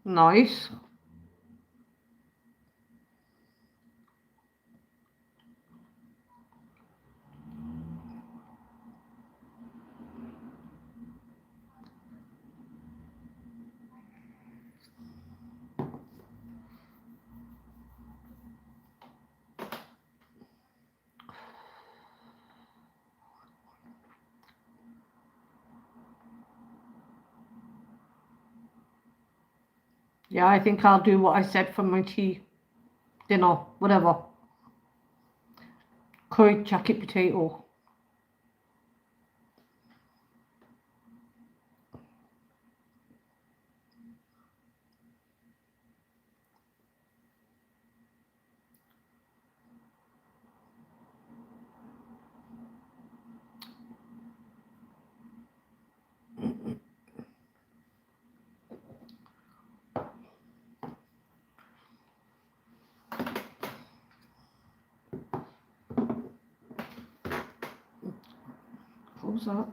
Nice. Yeah, I think I'll do what I said for my tea, dinner, whatever. Curry jacket potato. What's that?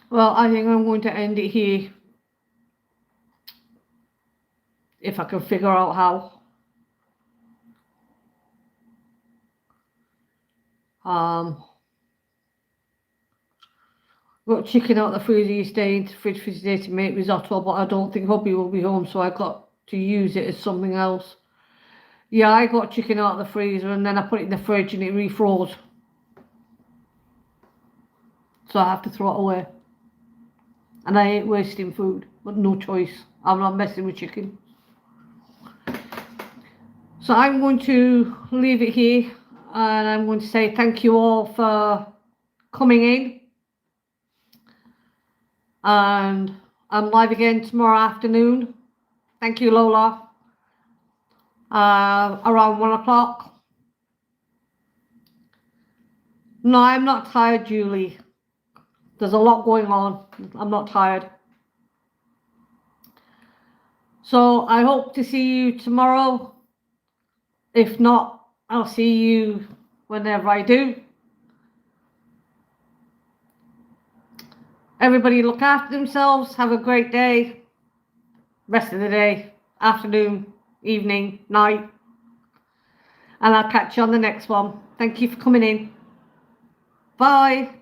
Well, I think I'm going to end it here. If I can figure out how. Got chicken out the freezer yesterday into the fridge for today to make risotto, but I don't think hubby will be home, so I got to use it as something else. Yeah, I got chicken out of the freezer and then I put it in the fridge and it refroze. So I have to throw it away. And I ain't wasting food, but no choice. I'm not messing with chicken. So I'm going to leave it here and I'm going to say thank you all for coming in. And I'm live again tomorrow afternoon. Thank you, Lola. Around 1 o'clock. No, I'm not tired, Julie. There's a lot going on. I'm not tired. So I hope to see you tomorrow. If not, I'll see you whenever I do. Everybody look after themselves. Have a great day. Rest of the day, afternoon, evening, night. And I'll catch you on the next one. Thank you for coming in. Bye.